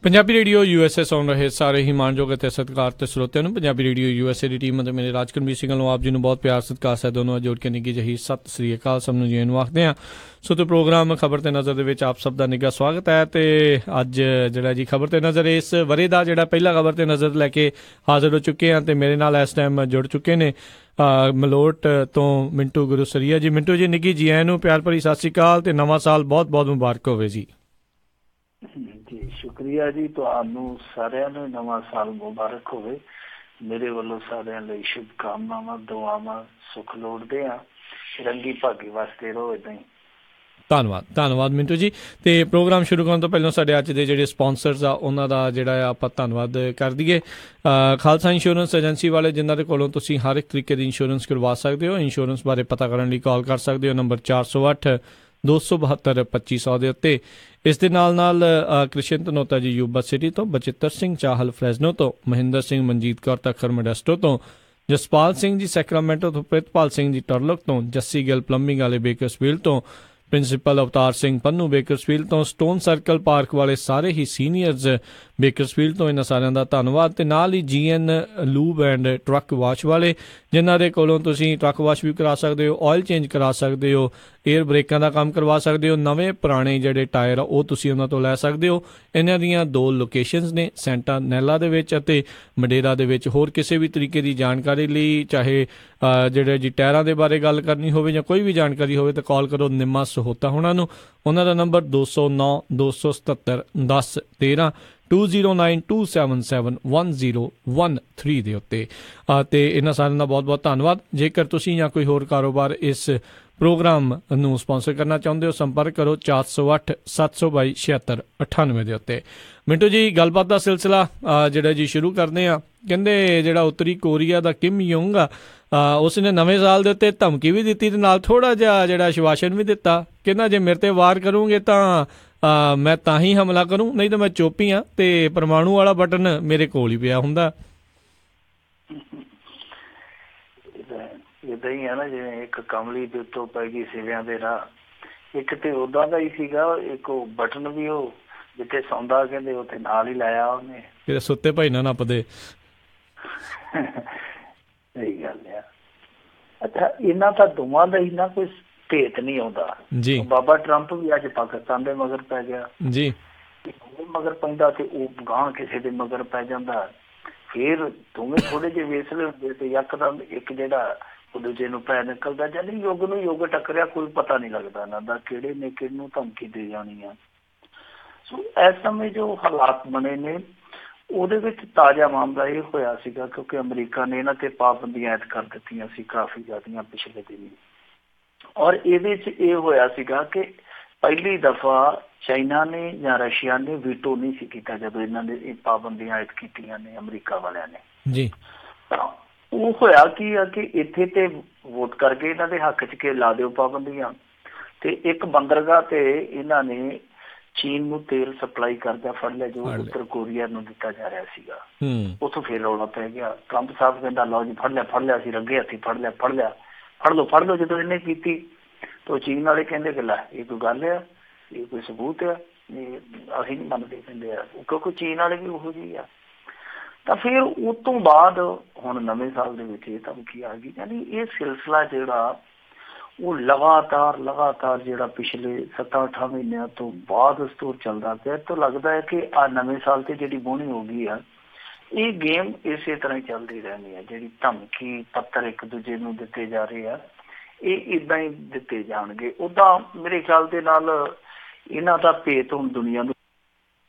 Punjabi radio USA ਸੁਣ ਰਹੇ ਸਾਰੇ ਹੀ ਮਾਣਯੋਗ ਅਤੇ ਸਤਿਕਾਰਤ ਸਰੋਤਿਆਂ ਨੂੰ ਪੰਜਾਬੀ ਰੇਡੀਓ USA ਦੀ ਟੀਮ ਅਤੇ ਮੇਰੇ ਰਾਜਕਰਮਜੀਤ ਸਿੰਘ ਵੱਲੋਂ ਆਪ ਜੀ ਨੂੰ ਬਹੁਤ ਪਿਆਰ ਸਤਿਕਾਰ ਸਹਿਤ ਦੋਨੋਂ ਜੋੜ ਕੇ ਨਿੱਘੀ ਜਿਹੀ ਸਤਿ ਸ੍ਰੀ ਅਕਾਲ ਸਭ ਨੂੰ ਜੀ ਨੂੰ ਆਖਦੇ ਹਾਂ। ਸੋ ਤੇ ਪ੍ਰੋਗਰਾਮ ਖਬਰ ਤੇ ਨਜ਼ਰ ਦੇ ਵਿੱਚ ਆਪ ਸਭ ਦਾ ਨਿੱਘਾ ਸਵਾਗਤ ਹੈ। ਤੇ ਅੱਜ ਜਿਹੜਾ ਜੀ ਖਬਰ ਤੇ ਨਜ਼ਰ ਇਸ ਵਰੇ ਦਾ ਜਿਹੜਾ ਪਹਿਲਾ ਖਬਰ ਤੇ ਨਜ਼ਰ ਲੈ ਕੇ ਹਾਜ਼ਰ ਹੋ ਚੁੱਕੇ ਹਾਂ ਤੇ ਮੇਰੇ ਨਾਲ ਇਸ ਟਾਈਮ ਜੁੜ ਚੁੱਕੇ ਨੇ ਮਲੋਟ ਤੋਂ ਮਿੰਟੂ ਗੁਰੂਸਰੀਆ ਜੀ। ਮਿੰਟੂ ਜੀ ਨਿੱਘੀ ਜੀ ਆਇਆਂ ਨੂੰ ਪਿਆਰ ਭਰੀ ਸਤਿ ਸ੍ਰੀ ਅਕਾਲ ਤੇ ਨਵਾਂ ਸਾਲ ਬਹੁਤ ਬਹੁਤ ਮੁਬਾਰਕ ਹੋਵੇ ਜੀ। ਜੀ ਸ਼ੁਕਰੀਆ ਜੀ, ਤੁਹਾਨੂੰ ਸਾਰਿਆਂ ਨੂੰ ਨਵਾਂ ਸਾਲ ਮੁਬਾਰਕ ਹੋਵੇ। ਮੇਰੇ ਵੱਲੋਂ ਸਾਰਿਆਂ ਲਈ ਸ਼ੁਭ ਕਾਮਨਾਵਾਂ ਦੁਆਵਾਂ ਸੁੱਖ ਲੋੜਦੇ ਹਾਂ। ਰੰਗੀ ਭਾਗੀ ਵਾਸਤੇ ਰਹੋ ਏਦਾਂ ਹੀ। ਧੰਨਵਾਦ ਮਿੰਟੂ ਜੀ। ਤੇ ਪ੍ਰੋਗਰਾਮ ਸ਼ੁਰੂ ਕਰਨ ਤੋਂ ਪਹਿਲਾਂ ਸਾਡੇ ਅੱਜ ਦੇ ਜਿਹੜੇ ਸਪੋਂਸਰਸ ਆ ਉਹਨਾਂ ਦਾ ਜਿਹੜਾ ਆਪਾਂ ਧੰਨਵਾਦ ਕਰ ਦਈਏ। ਖਾਲਸਾ ਇੰਸ਼ੋਰੈਂਸ ਏਜੰਸੀ ਵਾਲੇ ਜਿਨ੍ਹਾਂ ਦੇ ਕੋਲੋਂ ਤੁਸੀਂ ਹਰ ਇੱਕ ਤਰੀਕੇ ਦੀ ਇੰਸ਼ੋਰੈਂਸ ਕਰਵਾ ਸਕਦੇ ਹੋ। ਇੰਸ਼ੋਰੈਂਸ ਬਾਰੇ ਪਤਾ ਕਰਨ ਲਈ ਕਾਲ ਕਰ ਸਕਦੇ ਹੋ ਨੰਬਰ 408 272 2500 ਦੇ ਉੱਤੇ। ਇਸ ਦੇ ਨਾਲ ਕ੍ਰਿਸ਼ਨ ਧਨੋਤਾ ਜੀ ਯੂਬਾ ਸਿਟੀ ਤੋਂ, ਬਚਿੱਤਰ ਸਿੰਘ ਚਾਹਲ ਫਰੈਜ਼ਨੋ ਤੋਂ, ਮਹਿੰਦਰ ਸਿੰਘ ਮਨਜੀਤ ਕੌਰ ਤਖਰ ਮੋਡੈਸਟੋ ਤੋਂ, ਜਸਪਾਲ ਸਿੰਘ ਜੀ ਸੈਕਰਾਮੈਂਟੋ ਤੋਂ, ਪ੍ਰਿਤਪਾਲ ਸਿੰਘ ਜੀ ਟਰਲਕ ਤੋਂ, ਜੱਸੀ ਗਿੱਲ ਪਲੰਬਿੰਗ ਵਾਲੇ ਬੇਕਰਸਫੀਲਡ ਤੋਂ, ਪ੍ਰਿੰਸੀਪਲ ਅਵਤਾਰ ਸਿੰਘ ਪੰਨੂ ਬੇਕਰਸਫੀਲਡ ਤੋਂ, ਸਟੋਨ ਸਰਕਲ ਪਾਰਕ ਵਾਲੇ ਸਾਰੇ ਹੀ ਸੀਨੀਅਰਜ਼ ਬੇਕਰਸਫੀਲਡ ਤੋਂ, ਇਹਨਾਂ ਸਾਰਿਆਂ ਦਾ ਧੰਨਵਾਦ। ਤੇ ਨਾਲ ਹੀ GN lube and truck wash ਵਾਲੇ ਜਿਨ੍ਹਾਂ ਦੇ ਕੋਲੋਂ ਤੁਸੀਂ ਟਰੱਕ ਵਾਸ਼ ਵੀ ਕਰਾ ਸਕਦੇ ਹੋ, ਆਇਲ ਚੇਂਜ ਕਰਾ ਸਕਦੇ ਹੋ, ਏਅਰ ਬ੍ਰੇਕਾਂ ਦਾ ਕੰਮ ਕਰਵਾ ਸਕਦੇ ਹੋ, ਨਵੇਂ ਪੁਰਾਣੇ ਜਿਹੜੇ ਟਾਇਰ ਆ ਉਹ ਤੁਸੀਂ ਉਹਨਾਂ ਤੋਂ ਲੈ ਸਕਦੇ ਹੋ। ਇਹਨਾਂ ਦੀਆਂ 2 ਲੋਕੇਸ਼ਨਸ ਨੇ, ਸੈਂਟਾ ਨੈਲਾ ਦੇ ਵਿੱਚ ਅਤੇ ਮਡੇਰਾ ਦੇ ਵਿੱਚ। ਹੋਰ ਕਿਸੇ ਵੀ ਤਰੀਕੇ ਦੀ ਜਾਣਕਾਰੀ ਲਈ ਚਾਹੇ ਜਿਹੜੇ ਜੀ ਟਾਇਰਾਂ ਦੇ ਬਾਰੇ ਗੱਲ ਕਰਨੀ ਹੋਵੇ ਜਾਂ ਕੋਈ ਵੀ ਜਾਣਕਾਰੀ ਹੋਵੇ ਤਾਂ ਕਾਲ ਕਰੋ ਨਿੰਮਾ ਸਹੋਤਾ ਉਹਨਾਂ ਨੂੰ। ਉਹਨਾਂ ਦਾ ਨੰਬਰ 209 277 10 13 2092771013 ਦੇ ਉੱਤੇ। ਅਤੇ ਇਹਨਾਂ ਸਾਰਿਆਂ ਦਾ ਬਹੁਤ ਬਹੁਤ ਧੰਨਵਾਦ। ਜੇਕਰ ਤੁਸੀਂ ਜਾਂ ਕੋਈ ਹੋਰ ਕਾਰੋਬਾਰ ਇਸ ਪ੍ਰੋਗਰਾਮ ਨੂੰ ਸਪਾਂਸਰ ਕਰਨਾ ਚਾਹੁੰਦੇ ਹੋ ਸੰਪਰਕ ਕਰੋ 408 722 7698 ਦੇ ਉੱਤੇ। ਮਿੰਟੂ ਜੀ ਗੱਲਬਾਤ ਦਾ ਸਿਲਸਿਲਾ ਜਿਹੜਾ ਜੀ ਸ਼ੁਰੂ ਕਰਦੇ ਹਾਂ। ਕਹਿੰਦੇ ਜਿਹੜਾ ਉੱਤਰੀ ਕੋਰੀਆ ਦਾ ਕਿਮ ਯੋਂਗ ਆ ਉਸ ਨੇ ਨਵੇਂ ਸਾਲ ਦੇ ਉੱਤੇ ਧਮਕੀ ਵੀ ਦਿੱਤੀ ਤੇ ਨਾਲ ਥੋੜ੍ਹਾ ਜਿਹਾ ਜਿਹੜਾ ਆਸ਼ਵਾਸਨ ਵੀ ਦਿੱਤਾ। ਕਹਿੰਦਾ ਜੇ ਮੇਰੇ ਤੇ ਵਾਰ ਕਰੂੰਗੇ ਤਾਂ ਮੈਂ ਤਾਂ ਹੀ ਹਮਲਾ ਕਰੂੰ, ਨਹੀਂ ਤਾਂ ਮੈਂ ਚੁੱਪ ਹੀ ਹਾਂ ਤੇ ਪਰਮਾਣੂ ਵਾਲਾ ਬਟਨ ਮੇਰੇ ਕੋਲ ਹੀ ਪਿਆ ਹੁੰਦਾ। ਏਦਾਂ ਹੀ ਹੈ ਨਾ, ਜਿਵੇਂ ਇੱਕ ਕਮਲੀ ਦੇ ਉੱਤੋਂ ਪੈ ਗਈ ਸਿਵਿਆਂ ਦੇ ਰਾਹ। ਇੱਕ ਤੇ ਉਦਾਂ ਦਾ ਹੀ ਸੀਗਾ, ਇੱਕ ਉਹ ਬਟਨ ਵੀ ਉਹ ਜਿੱਥੇ ਸੌਂਦਾ ਕਹਿੰਦੇ ਉੱਥੇ ਨਾਲ ਹੀ ਲਾਇਆ ਉਹਨੇ। ਕਿਤੇ ਸੁੱਤੇ ਭਾਈ ਨਾ ਨੱਪਦੇ। ਸਹੀ ਗੱਲ ਆ। ਅੱਛਾ, ਇਹਨਾਂ ਤਾਂ ਦੋਵਾਂ ਦਾ ਹੀ ਨਾ ਕੋਈ ਭੇਤ ਨਹੀਂ ਆਉਂਦਾ ਜੀ। ਬਾਬਾ ਟਰੰਪ ਵੀ ਅੱਜ ਪਾਕਿਸਤਾਨ ਦੇ ਮਗਰ ਪੈ ਗਿਆ ਜੀ, ਮਗਰ ਪੈਂਦਾ ਤੇ ਉਹ ਗਾਂਹ ਕਿਸੇ ਦੇ ਮਗਰ ਪੈ ਜਾਂਦਾ। ਫਿਰ ਦੋਵੇਂ ਥੋੜੇ ਜਿਹੇ ਵੇਸਲੇ ਹੁੰਦੇ ਤੇ ਯਕਦਮ ਇੱਕ ਜਿਹੜਾ ਉਹ ਦੂਜੇ ਨੂੰ ਪੈ ਨਿਕਲਦਾ। ਜਾਨੀ ਯੁੱਗ ਨੂੰ ਯੁੱਗ ਟੱਕਰਿਆ, ਕੋਈ ਪਤਾ ਨਹੀਂ ਲੱਗਦਾ ਇਹਨਾਂ ਦਾ ਕਿਹੜੇ ਨੇ ਕਿਹਨੂੰ ਧਮਕੀ ਦੇ ਜਾਣੀ ਆ। ਸੋ ਇਸ ਸਮੇਂ ਜੋ ਹਾਲਾਤ ਬਣੇ ਨੇ ਉਹਦੇ ਵਿੱਚ ਤਾਜ਼ਾ ਮਾਮਲਾ ਇਹ ਹੋਇਆ ਸੀਗਾ ਕਿਉਂਕਿ ਅਮਰੀਕਾ ਨੇ ਇਹਨਾਂ ਤੇ ਪਾਬੰਦੀਆਂ ਐਡ ਕਰ ਦਿੱਤੀਆਂ ਸੀ ਕਾਫੀ ਜ਼ਿਆਦੀਆਂ ਪਿਛਲੇ ਦਿਨ। ਔਰ ਇਹਦੇ 'ਚ ਇਹ ਹੋਇਆ ਸੀਗਾ ਕਿ ਪਹਿਲੀ ਦਫਾ ਚਾਈਨਾ ਨੇ ਜਾਂ ਰਸ਼ੀਆ ਨੇ ਵੀਟੋ ਨਹੀਂ ਸੀ ਕੀਤਾ ਜਦੋਂ ਇਹਨਾਂ ਨੇ ਇਹ ਪਾਬੰਦੀਆਂ ਐਡ ਕੀਤੀਆਂ ਨੇ ਅਮਰੀਕਾ ਵਾਲਿਆਂ ਨੇ ਜੀ। ਤਾਂ ਉਹ ਹੋਇਆ ਕੀ ਆ ਕਿ ਇੱਥੇ ਤੇ ਵੋਟ ਕਰਕੇ ਇਹਨਾਂ ਦੇ ਹੱਕ 'ਚ ਕਿ ਲਾ ਦਿਓ ਪਾਬੰਦੀਆਂ। ਤੇ ਇੱਕ ਬੰਦਰਗਾਹ ਤੇ ਇਹਨਾਂ ਨੇ ਚੀਨ ਨੂੰ ਤੇਲ ਸਪਲਾਈ ਕਰਦਾ ਫੜ ਲਿਆ ਜੋ ਉੱਤਰ ਕੋਰੀਆ ਨੂੰ ਦਿੱਤਾ ਜਾ ਰਿਹਾ ਸੀਗਾ। ਉੱਥੋਂ ਫਿਰ ਰੌਲਾ ਪੈ ਗਿਆ। ਟਰੰਪ ਸਾਹਿਬ ਕਹਿੰਦਾ ਲਓ ਜੀ ਫੜ ਲਿਆ ਅਸੀਂ ਰੰਗੇ ਹੱਥੀਂ ਫੜ ਲਓ। ਜਦੋਂ ਇਹਨੇ ਕੀਤੀ ਤਾਂ ਚੀਨ ਵਾਲੇ ਕਹਿੰਦੇ ਕਿ ਲੈ ਇਹ ਕੋਈ ਗੱਲ ਆ, ਇਹ ਕੋਈ ਸਬੂਤ ਆ, ਅਸੀਂ ਨਹੀਂ ਮੰਨਦੇ ਕਹਿੰਦੇ ਆ, ਕਿਉਂਕਿ ਚੀਨ ਵਾਲੇ ਵੀ ਉਹੋ ਜਿਹੀ ਆ। ਤਾਂ ਫਿਰ ਉਸ ਤੋਂ ਬਾਅਦ ਹੁਣ ਨਵੇਂ ਸਾਲ ਦੇ ਵਿੱਚ ਇਹ ਧਮਕੀ ਆ ਗਈ। ਯਾਨੀ ਇਹ ਸਿਲਸਿਲਾ ਜਿਹੜਾ ਉਹ ਲਗਾਤਾਰ ਜਿਹੜਾ ਪਿਛਲੇ 7-8 ਮਹੀਨਿਆਂ ਤੋਂ ਬਾਅਦ ਉਸ ਤੋਂ ਚੱਲਦਾ ਪਿਆ। ਤਾਂ ਲੱਗਦਾ ਹੈ ਕਿ ਆਹ ਨਵੇਂ ਸਾਲ ਤੇ ਜਿਹੜੀ ਬੋਹਣੀ ਹੋ ਗਈ ਆ, ਇਹ ਗੇਮ ਇਸੇ ਤਰ੍ਹਾਂ ਹੀ ਚੱਲਦੀ ਰਹਿਣੀ ਆ। ਜਿਹੜੀ ਧਮਕੀ ਪੱਤਰ ਇੱਕ ਦੂਜੇ ਨੂੰ ਦਿੱਤੇ ਜਾ ਰਹੇ ਆ ਇਹ ਇੱਦਾਂ ਹੀ ਦਿੱਤੇ ਜਾਣਗੇ। ਉੱਦਾਂ ਮੇਰੇ ਖਿਆਲ ਦੇ ਨਾਲ ਇਹਨਾਂ ਦਾ ਭੇਤ ਹੁਣ ਦੁਨੀਆ ਨੂੰ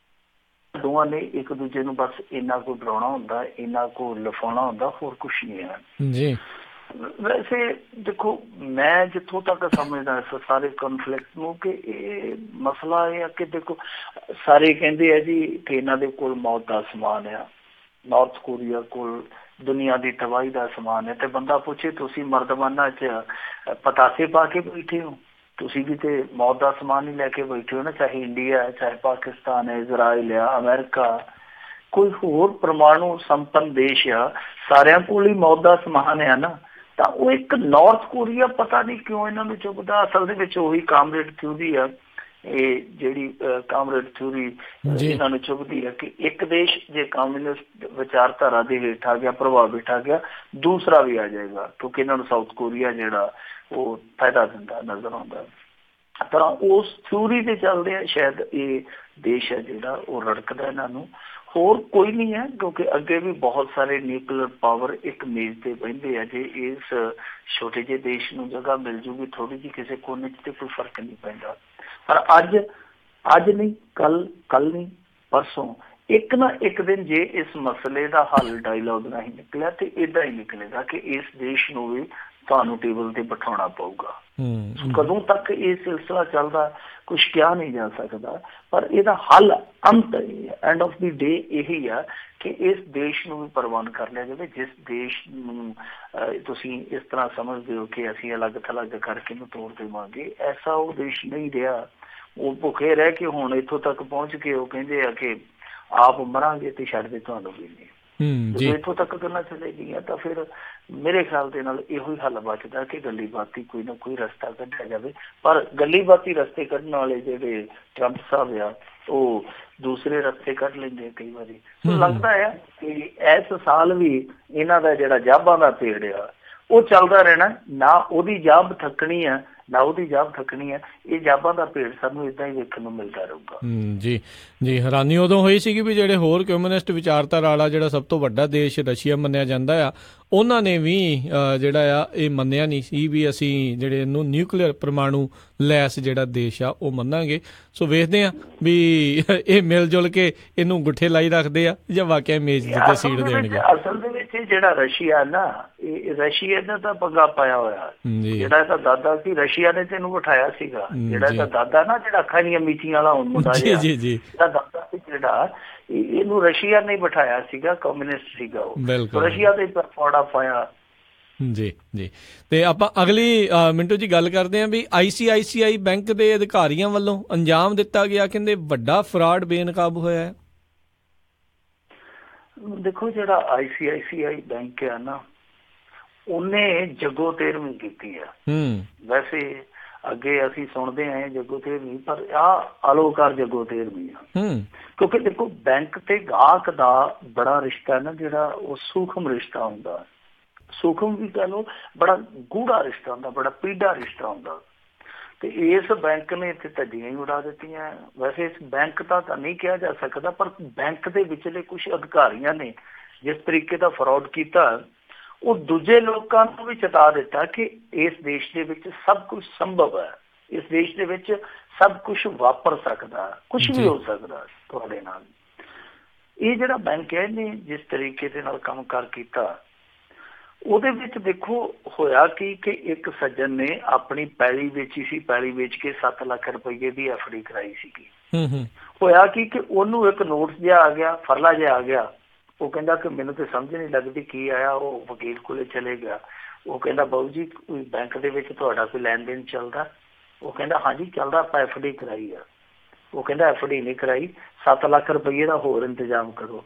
ਦੋਵਾਂ ਨੇ ਇੱਕ ਦੂਜੇ ਨੂੰ ਬਸ ਇੰਨਾ ਕੁ ਡਰਾਉਣਾ ਹੁੰਦਾ, ਇੰਨਾ ਕੁ ਲਿਫਾਉਣਾ ਹੁੰਦਾ, ਹੋਰ ਕੁਛ ਨਹੀਂ ਹੈ ਜੀ। ਵੈਸੇ ਦੇਖੋ ਮੈਂ ਜਿੱਥੋਂ ਤੱਕ ਸਮਝਦਾ ਇਸ ਸਾਰੇ ਕਨਫਲਿਕਟ ਨੂੰ ਕਿ ਇਹ ਮਸਲਾ ਇਹ ਆ ਕਿ ਦੇਖੋ ਸਾਰੇ ਕਹਿੰਦੇ ਆ ਜੀ ਕਿ ਇਹਨਾਂ ਦੇ ਕੋਲ ਮੌਤ ਦਾ ਸਮਾਨ ਆ, ਨਾਰਥ ਕੋਰੀਆ ਕੋਲ ਦੁਨੀਆ ਦੀ ਤਬਾਹੀ ਦਾ ਸਮਾਨ ਹੈ। ਤੇ ਬੰਦਾ ਪੁੱਛੇ ਤੁਸੀਂ ਮਰਦਮਾਨਾਂ 'ਚ ਪਤਾਸੇ ਪਾ ਕੇ ਬੈਠੇ ਹੋ, ਤੁਸੀਂ ਵੀ ਤੇ ਮੌਤ ਦਾ ਸਮਾਨ ਹੀ ਲੈ ਕੇ ਬੈਠੇ ਹੋ ਨਾ। ਚਾਹੇ ਇੰਡੀਆ ਹੈ, ਚਾਹੇ ਪਾਕਿਸਤਾਨ ਹੈ, ਇਜ਼ਰਾਈਲ ਆ, ਅਮਰੀਕਾ, ਕੋਈ ਹੋਰ ਪਰਮਾਣੂ ਸੰਪੰਨ ਦੇਸ਼ ਆ, ਸਾਰਿਆਂ ਕੋਲ ਹੀ ਮੌਤ ਦਾ ਸਮਾਨ ਹੈ ਨਾ। ਤਾਂ ਉਹ ਇੱਕ ਨਾਰਥ ਕੋਰੀਆ ਪਤਾ ਨਹੀਂ ਕਿਉਂ ਇਹਨਾਂ ਨੂੰ ਚੁੱਭਦਾ। ਅਸਲ ਦੇ ਵਿੱਚ ਉਹੀ ਕਾਮਰੇਡ ਕਿਉਂ ਦੀ ਆ ਇਹ ਜਿਹੜੀ ਕਾਮਰੇਡ ਥਿਊਰੀ ਇਹਨਾਂ ਨੂੰ ਚੁੱਭਦੀ ਹੈ ਕਿ ਇੱਕ ਦੇਸ਼ ਜੇ ਕਮਿਊਨਿਸਟ ਵਿਚਾਰਧਾਰਾ ਦੇ ਹੇਠ ਆ ਗਿਆ, ਪ੍ਰਭਾਵ ਹੇਠ ਆ ਗਿਆ, ਦੂਸਰਾ ਵੀ ਆ ਜਾਏਗਾ, ਕਿਉਂਕਿ ਇਹਨਾਂ ਨੂੰ ਸਾਊਥ ਕੋਰੀਆ ਜਿਹੜਾ ਉਹ ਫਾਇਦਾ ਦਿੰਦਾ ਨਜ਼ਰ ਆਉਂਦਾ। ਤਾਂ ਉਸ ਥਿਊਰੀ ਦੇ ਚੱਲਦੇ ਆ ਸ਼ਾਇਦ ਇਹ ਦੇਸ਼ ਹੈ ਜਿਹੜਾ ਉਹ ਰੜਕਦਾ ਇਹਨਾਂ ਨੂੰ, ਹੋਰ ਕੋਈ ਨਹੀਂ ਹੈ, ਕਿਉਂਕਿ ਅੱਗੇ ਵੀ ਬਹੁਤ ਸਾਰੇ ਨਿਊਕਲੀਅਰ ਪਾਵਰ ਇੱਕ ਮੇਜ਼ ਤੇ ਬਹਿੰਦੇ ਆ। ਜੇ ਇਸ ਛੋਟੇ ਜਿਹੇ ਦੇਸ਼ ਨੂੰ ਜਗ੍ਹਾ ਮਿਲ ਜੂਗੀ ਥੋੜ੍ਹੀ ਜਿਹੀ ਕਿਸੇ ਕੋਨੇ 'ਚ, ਤੇ ਕੋਈ ਫਰਕ ਨਹੀਂ ਪੈਂਦਾ। ਪਰ ਅੱਜ ਨਹੀਂ, ਕੱਲ ਨਹੀਂ, ਪਰਸੋਂ ਇੱਕ ਨਾ ਇੱਕ ਦਿਨ ਜੇ ਇਸ ਮਸਲੇ ਦਾ ਹੱਲ ਡਾਇਲੋਗ ਨਹੀਂ ਨਿਕਲਿਆ ਤੇ ਏਦਾਂ ਹੀ ਨਿਕਲੇਗਾ ਕਿ ਇਸ ਦੇਸ਼ ਨੂੰ ਵੀ ਤੁਹਾਨੂੰ ਟੇਬਲ ਤੇ ਬਿਠਾਉਣਾ ਪਊਗਾ। ਕਦੋਂ ਤੱਕ ਇਹ ਸਿਲਸਿਲਾ ਚੱਲਦਾ ਕੁਛ ਕਿਹਾ ਨਹੀਂ ਜਾ ਸਕਦਾ, ਪਰ ਇਹਦਾ ਹੱਲ ਅੰਤ ਐਂਡ ਆਫ ਦੀ ਡੇ ਇਹੀ ਆ ਕਿ ਇਸ ਦੇਸ਼ ਨੂੰ ਵੀ ਪ੍ਰਵਾਨ ਕਰ ਲਿਆ ਜਾਵੇ। ਜਿਸ ਦੇਸ਼ ਨੂੰ ਤੁਸੀਂ ਇਸ ਤਰ੍ਹਾਂ ਸਮਝਦੇ ਹੋ ਕਿ ਅਸੀਂ ਅਲੱਗ ਥਲੱਗ ਕਰਕੇ ਇਹਨੂੰ ਤੋੜ ਦੇਵਾਂਗੇ, ਐਸਾ ਉਹ ਦੇਸ਼ ਨਹੀਂ ਰਿਹਾ। ਉਹ ਭੁੱਖੇ ਰਹਿ ਕੇ ਹੁਣ ਇੱਥੋਂ ਤੱਕ ਪਹੁੰਚ ਕੇ ਉਹ ਕਹਿੰਦੇ ਆ ਕਿ ਆਪ ਮਰਾਂਗੇ ਤੇ ਛੱਡਦੇ ਤੁਹਾਨੂੰ ਵੀ ਨਹੀਂ। ਜਦੋਂ ਇੱਥੋਂ ਤੱਕ ਗੱਲਾਂ ਚਲੇ ਗਈਆਂ ਤਾਂ ਫਿਰ ਮੇਰੇ ਖਿਆਲ ਦੇ ਨਾਲ ਇਹੋ ਹੀ ਹੱਲ ਬਚਦਾ ਕਿ ਗੱਲੀ ਬਾਤੀ ਕੋਈ ਨਾ ਕੋਈ ਰਸਤਾ ਕੱਢਿਆ ਜਾਵੇ। ਪਰ ਗੱਲੀ ਬਾਤੀ ਰਸਤੇ ਕੱਢਣ ਵਾਲੇ ਜਿਹੜੇ ਟਰੰਪ ਸਾਹਿਬ ਆ ਉਹ ਦੂਸਰੇ ਰਸਤੇ ਕੱਢ ਲੈਂਦੇ ਆ ਕਈ ਵਾਰੀ। ਲੱਗਦਾ ਹੈ ਕਿ ਇਸ ਸਾਲ ਵੀ ਇਹਨਾਂ ਦਾ ਜਿਹੜਾ ਜਾਬਾਂ ਦਾ ਪੇੜ ਆ ਉਹ ਚੱਲਦਾ ਰਹਿਣਾ, ਨਾ ਉਹਦੀ ਜਾਬ ਥੱਕਣੀ ਆ ਨਾ ਉਹਦੀ ਜਾਬ ਥੱਕਣੀ ਹੈ। ਇਹ ਜਾਬਾਂ ਦਾ ਭੇੜ ਸਾਨੂੰ ਏਦਾਂ ਹੀ ਵੇਖਣ ਨੂੰ ਮਿਲਦਾ ਰਹੂਗਾ। ਜੀ ਹੈਰਾਨੀ ਉਦੋਂ ਹੋਈ ਸੀਗੀ ਵੀ ਜਿਹੜੇ ਹੋਰ ਕਮਿਊਨਿਸਟ ਵਿਚਾਰਧਾਰਾ ਵਾਲਾ ਜਿਹੜਾ ਸਭ ਤੋਂ ਵੱਡਾ ਦੇਸ਼ ਰਸ਼ੀਆ ਮੰਨਿਆ ਜਾਂਦਾ ਆ, ਉਹਨਾਂ ਨੇ ਵੀ ਜਿਹੜਾ ਆ ਇਹ ਮੰਨਿਆ ਨਹੀਂ ਸੀ ਵੀ ਅਸੀਂ ਜਿਹੜੇ ਇਹਨੂੰ ਨਿਊਕਲੀਅਰ ਪਰਮਾਣੂ ਲੈਸ ਜਿਹੜਾ ਦੇਸ਼ ਆ ਉਹ ਮੰਨਾਂਗੇ। ਸੋ ਵੇਖਦੇ ਆ ਵੀ ਇਹ ਮਿਲ ਜੁਲ ਕੇ ਇਹਨੂੰ ਗੁੱਠੇ ਲਾਈ ਰੱਖਦੇ ਆ ਜਾਂ ਵਾਕਿਆ ਮੇਜ਼ ਤੇ ਸੀਟ ਦੇਣਗੇ। ਅਸਲ ਦੇ ਵਿੱਚ ਜਿਹੜਾ ਰਸ਼ੀਆ ਨਾ, ਇਹ ਰਸ਼ੀਆ ਨੇ ਤਾਂ ਪੰਗਾ ਪਾਇਆ ਹੋਇਆ। ਜਿਹੜਾ ਇਹਦਾ ਦਾਦਾ ਸੀ ਰਸ਼ੀਆ ਨੇ ਤੈਨੂੰ ਬਿਠਾਇਆ ਸੀਗਾ, ਜਿਹੜਾ ਇਹਦਾ ਦਾਦਾ ਨਾ ਜਿਹੜਾ ਅੱਖਾਂ ਦੀਆਂ ਮੀਚੀਆਂ ਵਾਲਾ ਹੁਣ ਮੁੰਡਾ ਜਿਹੜਾ ਦਾਦਾ ਸੀ ਜਿਹੜਾ ਇਹਨੂੰ ਰਸ਼ੀਆ ਨੇ ਬਿਠਾਇਆ ਸੀਗਾ, ਕਮਿਊਨਿਸਟ ਸੀਗਾ ਉਹ, ਰਸ਼ੀਆ ਦੇ ਫੌੜਾ ਪਾਇਆ। ਜੀ ਤੇ ਆਪਾਂ ਅਗਲੀ ਮਿੰਟੂ ਜੀ ਗੱਲ ਕਰਦੇ ਹਾਂ ਵੀ ICICI ਬੈਂਕ ਦੇ ਅਧਿਕਾਰੀਆਂ ਵੱਲੋਂ ਅੰਜਾਮ ਦਿੱਤਾ ਗਿਆ ਕਹਿੰਦੇ ਵੱਡਾ ਫਰਾਡ ਬੇਨਕਾਬ ਹੋਇਆ ਹੈ। ਦੇਖੋ ਜਿਹੜਾ ICICI ਬੈਂਕ ਆ ਨਾ ਉਹਨੇ ਜੱਗੋ ਤੇਰਵੀਂ ਕੀਤੀ ਆ। ਵੈਸੇ ਅੱਗੇ ਅਸੀਂ ਸੁਣਦੇ ਆਏ ਜੱਗੋ ਤੇਰਵੀਂ, ਪਰ ਆਹ ਅਲੋਕਾਰ ਜੱਗੋ ਤੇਰਵੀਂ ਆ। ਕਿਉਂਕਿ ਦੇਖੋ ਬੈਂਕ ਤੇ ਗਾਹਕ ਦਾ ਬੜਾ ਰਿਸ਼ਤਾ ਨਾ ਜਿਹੜਾ ਉਹ ਸੂਖਮ ਰਿਸ਼ਤਾ ਹੁੰਦਾ, ਸੂਖਮ ਵੀ ਕਹਿ ਲਓ, ਬੜਾ ਗੂੜਾ ਰਿਸ਼ਤਾ ਹੁੰਦਾ, ਬੜਾ ਪੀੜਾ ਰਿਸ਼ਤਾ ਹੁੰਦਾ। ਤੇ ਇਸ ਬੈਂਕ ਨੇ ਇੱਥੇ ਧੱਜੀਆਂ ਹੀ ਉਡਾ ਦਿੱਤੀਆਂ। ਵੈਸੇ ਇਸ ਬੈਂਕ ਦਾ ਤਾਂ ਨਹੀਂ ਕਿਹਾ ਜਾ ਸਕਦਾ, ਪਰ ਬੈਂਕ ਦੇ ਵਿਚਲੇ ਕੁਛ ਅਧਿਕਾਰੀਆਂ ਨੇ ਜਿਸ ਤਰੀਕੇ ਦਾ ਫਰਾਡ ਕੀਤਾ ਉਹ ਦੂਜੇ ਲੋਕਾਂ ਨੂੰ ਵੀ ਚੇਤਾ ਦਿੱਤਾ ਕਿ ਇਸ ਦੇਸ਼ ਦੇ ਵਿੱਚ ਸਭ ਕੁਛ ਸੰਭਵ ਹੈ, ਇਸ ਦੇਸ਼ ਦੇ ਵਿੱਚ ਸਭ ਕੁਛ ਵਾਪਰ ਸਕਦਾ, ਕੁਛ ਵੀ ਹੋ ਸਕਦਾ ਤੁਹਾਡੇ ਨਾਲ। ਇਹ ਜਿਹੜਾ ਬੈਂਕ ਹੈ ਇਹਨੇ ਜਿਸ ਤਰੀਕੇ ਦੇ ਨਾਲ ਕੰਮ ਕਾਰ ਕੀਤਾ ਉਹਦੇ ਵਿੱਚ ਦੇਖੋ ਹੋਇਆ ਕਿ ਇੱਕ ਸੱਜਣ ਨੇ ਆਪਣੀ ਪੈਲੀ ਵੇਚੀ ਸੀ, ਪੈਲੀ ਵੇਚ ਕੇ 7 ਲੱਖ ਰੁਪਏ ਦੀ FD ਕਰਾਈ ਸੀਗੀ। ਹੋਇਆ ਕਿ ਉਹਨੂੰ ਇੱਕ ਨੋਟਿਸ ਜਿਹਾ ਆ ਗਿਆ, ਫਰਲਾ ਜਿਹਾ ਆ ਗਿਆ। ਉਹ ਕਹਿੰਦਾ ਕਿ ਮੈਨੂੰ ਤੇ ਸਮਝ ਨਹੀਂ ਲੱਗਦੀ ਕੀ ਆਇਆ। ਉਹ ਵਕੀਲ ਕੋਲੇ ਚਲੇ ਗਿਆ। ਉਹ ਕਹਿੰਦਾ ਬਾਊ ਜੀ ਬੈਂਕ ਦੇ ਵਿੱਚ ਤੁਹਾਡਾ ਕੋਈ ਲੈਣ ਦੇਣ ਚੱਲਦਾ? ਉਹ ਕਹਿੰਦਾ ਹਾਂਜੀ ਚੱਲਦਾ, ਆਪਾਂ FD ਕਰਾਈ ਆ। ਉਹ ਕਹਿੰਦਾ FD ਨਹੀਂ ਕਰਾਈ, 7 ਲੱਖ ਰੁਪਏ ਦਾ ਹੋਰ ਇੰਤਜ਼ਾਮ ਕਰੋ।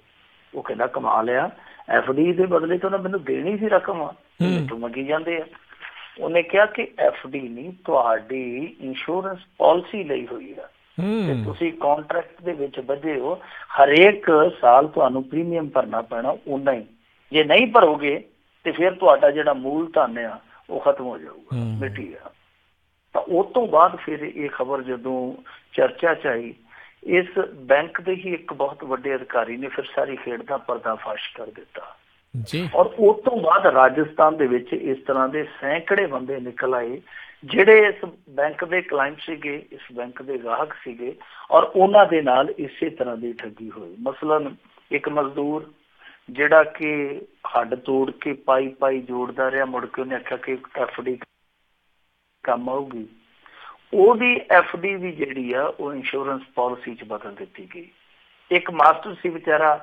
ਉਹ ਕਹਿੰਦਾ ਕਮਾ ਲਿਆ, FD ਦੇ ਬਦਲੇ ਤਾਂ ਉਹਨਾਂ ਮੈਨੂੰ ਦੇਣੀ ਸੀ ਰਕਮ, ਮੈਨੂੰ ਮੰਗੀ ਜਾਂਦੇ ਆ। ਉਹਨੇ ਕਿਹਾ ਕਿ FD ਨਹੀਂ, ਤੁਹਾਡੀ ਇੰਸ਼ੋਰੈਂਸ ਪਾਲਿਸੀ ਲਈ ਹੋਈ ਆ ਤੇ ਤੁਸੀਂ ਕਾਂਟਰੈਕਟ ਦੇ ਵਿੱਚ ਬੱਝੇ ਹੋ, ਹਰੇਕ ਸਾਲ ਤੁਹਾਨੂੰ ਪ੍ਰੀਮੀਅਮ ਭਰਨਾ ਪੈਣਾ ਓਨਾ ਹੀ। ਜੇ ਨਹੀਂ ਭਰੋਗੇ ਤੇ ਫਿਰ ਤੁਹਾਡਾ ਜਿਹੜਾ ਮੂਲ ਧਨ ਆ ਉਹ ਖਤਮ ਹੋ ਜਾਊਗਾ, ਮਿਟੀ ਆ। ਤਾਂ ਉਸ ਤੋਂ ਬਾਅਦ ਫਿਰ ਇਹ ਖਬਰ ਜਦੋਂ ਚਰਚਾ 'ਚ ਆਈ, ਇਸ ਬੈਂਕ ਦੇ ਹੀ ਇੱਕ ਬਹੁਤ ਵੱਡੇ ਅਧਿਕਾਰੀ ਨੇ ਫਿਰ ਸਾਰੀ ਖੇਡ ਦਾ ਪਰਦਾਫਾਸ਼ ਕਰ ਦਿੱਤਾ। ਔਰ ਉਸ ਤੋਂ ਬਾਅਦ ਰਾਜਸਥਾਨ ਦੇ ਵਿੱਚ ਇਸ ਤਰ੍ਹਾਂ ਦੇ ਸੈਂਕੜੇ ਬੰਦੇ ਨਿਕਲ ਆਏ ਜਿਹੜੇ ਇਸ ਬੈਂਕ ਦੇ ਕਲਾਇੰਟ ਸੀਗੇ, ਇਸ ਬੈਂਕ ਦੇ ਗਾਹਕ ਸੀਗੇ, ਔਰ ਉਹਨਾਂ ਦੇ ਨਾਲ ਇਸੇ ਤਰ੍ਹਾਂ ਦੀ ਠੱਗੀ ਹੋਈ। ਮਸਲਨ ਇੱਕ ਮਜ਼ਦੂਰ ਜਿਹੜਾ ਕਿ ਹੱਡ ਤੋੜ ਕੇ ਪਾਈ ਜੋੜਦਾ ਰਿਹਾ, ਮੁੜ ਕੇ ਉਹਨੇ ਆਖਿਆ ਕਿ FD ਕੰਮ ਆਊਗੀ, ਉਹਦੀ FD ਵੀ ਜਿਹੜੀ ਆ ਉਹ ਇੰਸ਼ੋਰੈਂਸ ਪਾਲਿਸੀ 'ਚ ਬਦਲ ਦਿੱਤੀ ਗਈ। ਇੱਕ ਮਾਸਟਰ ਸੀ ਵਿਚਾਰਾ,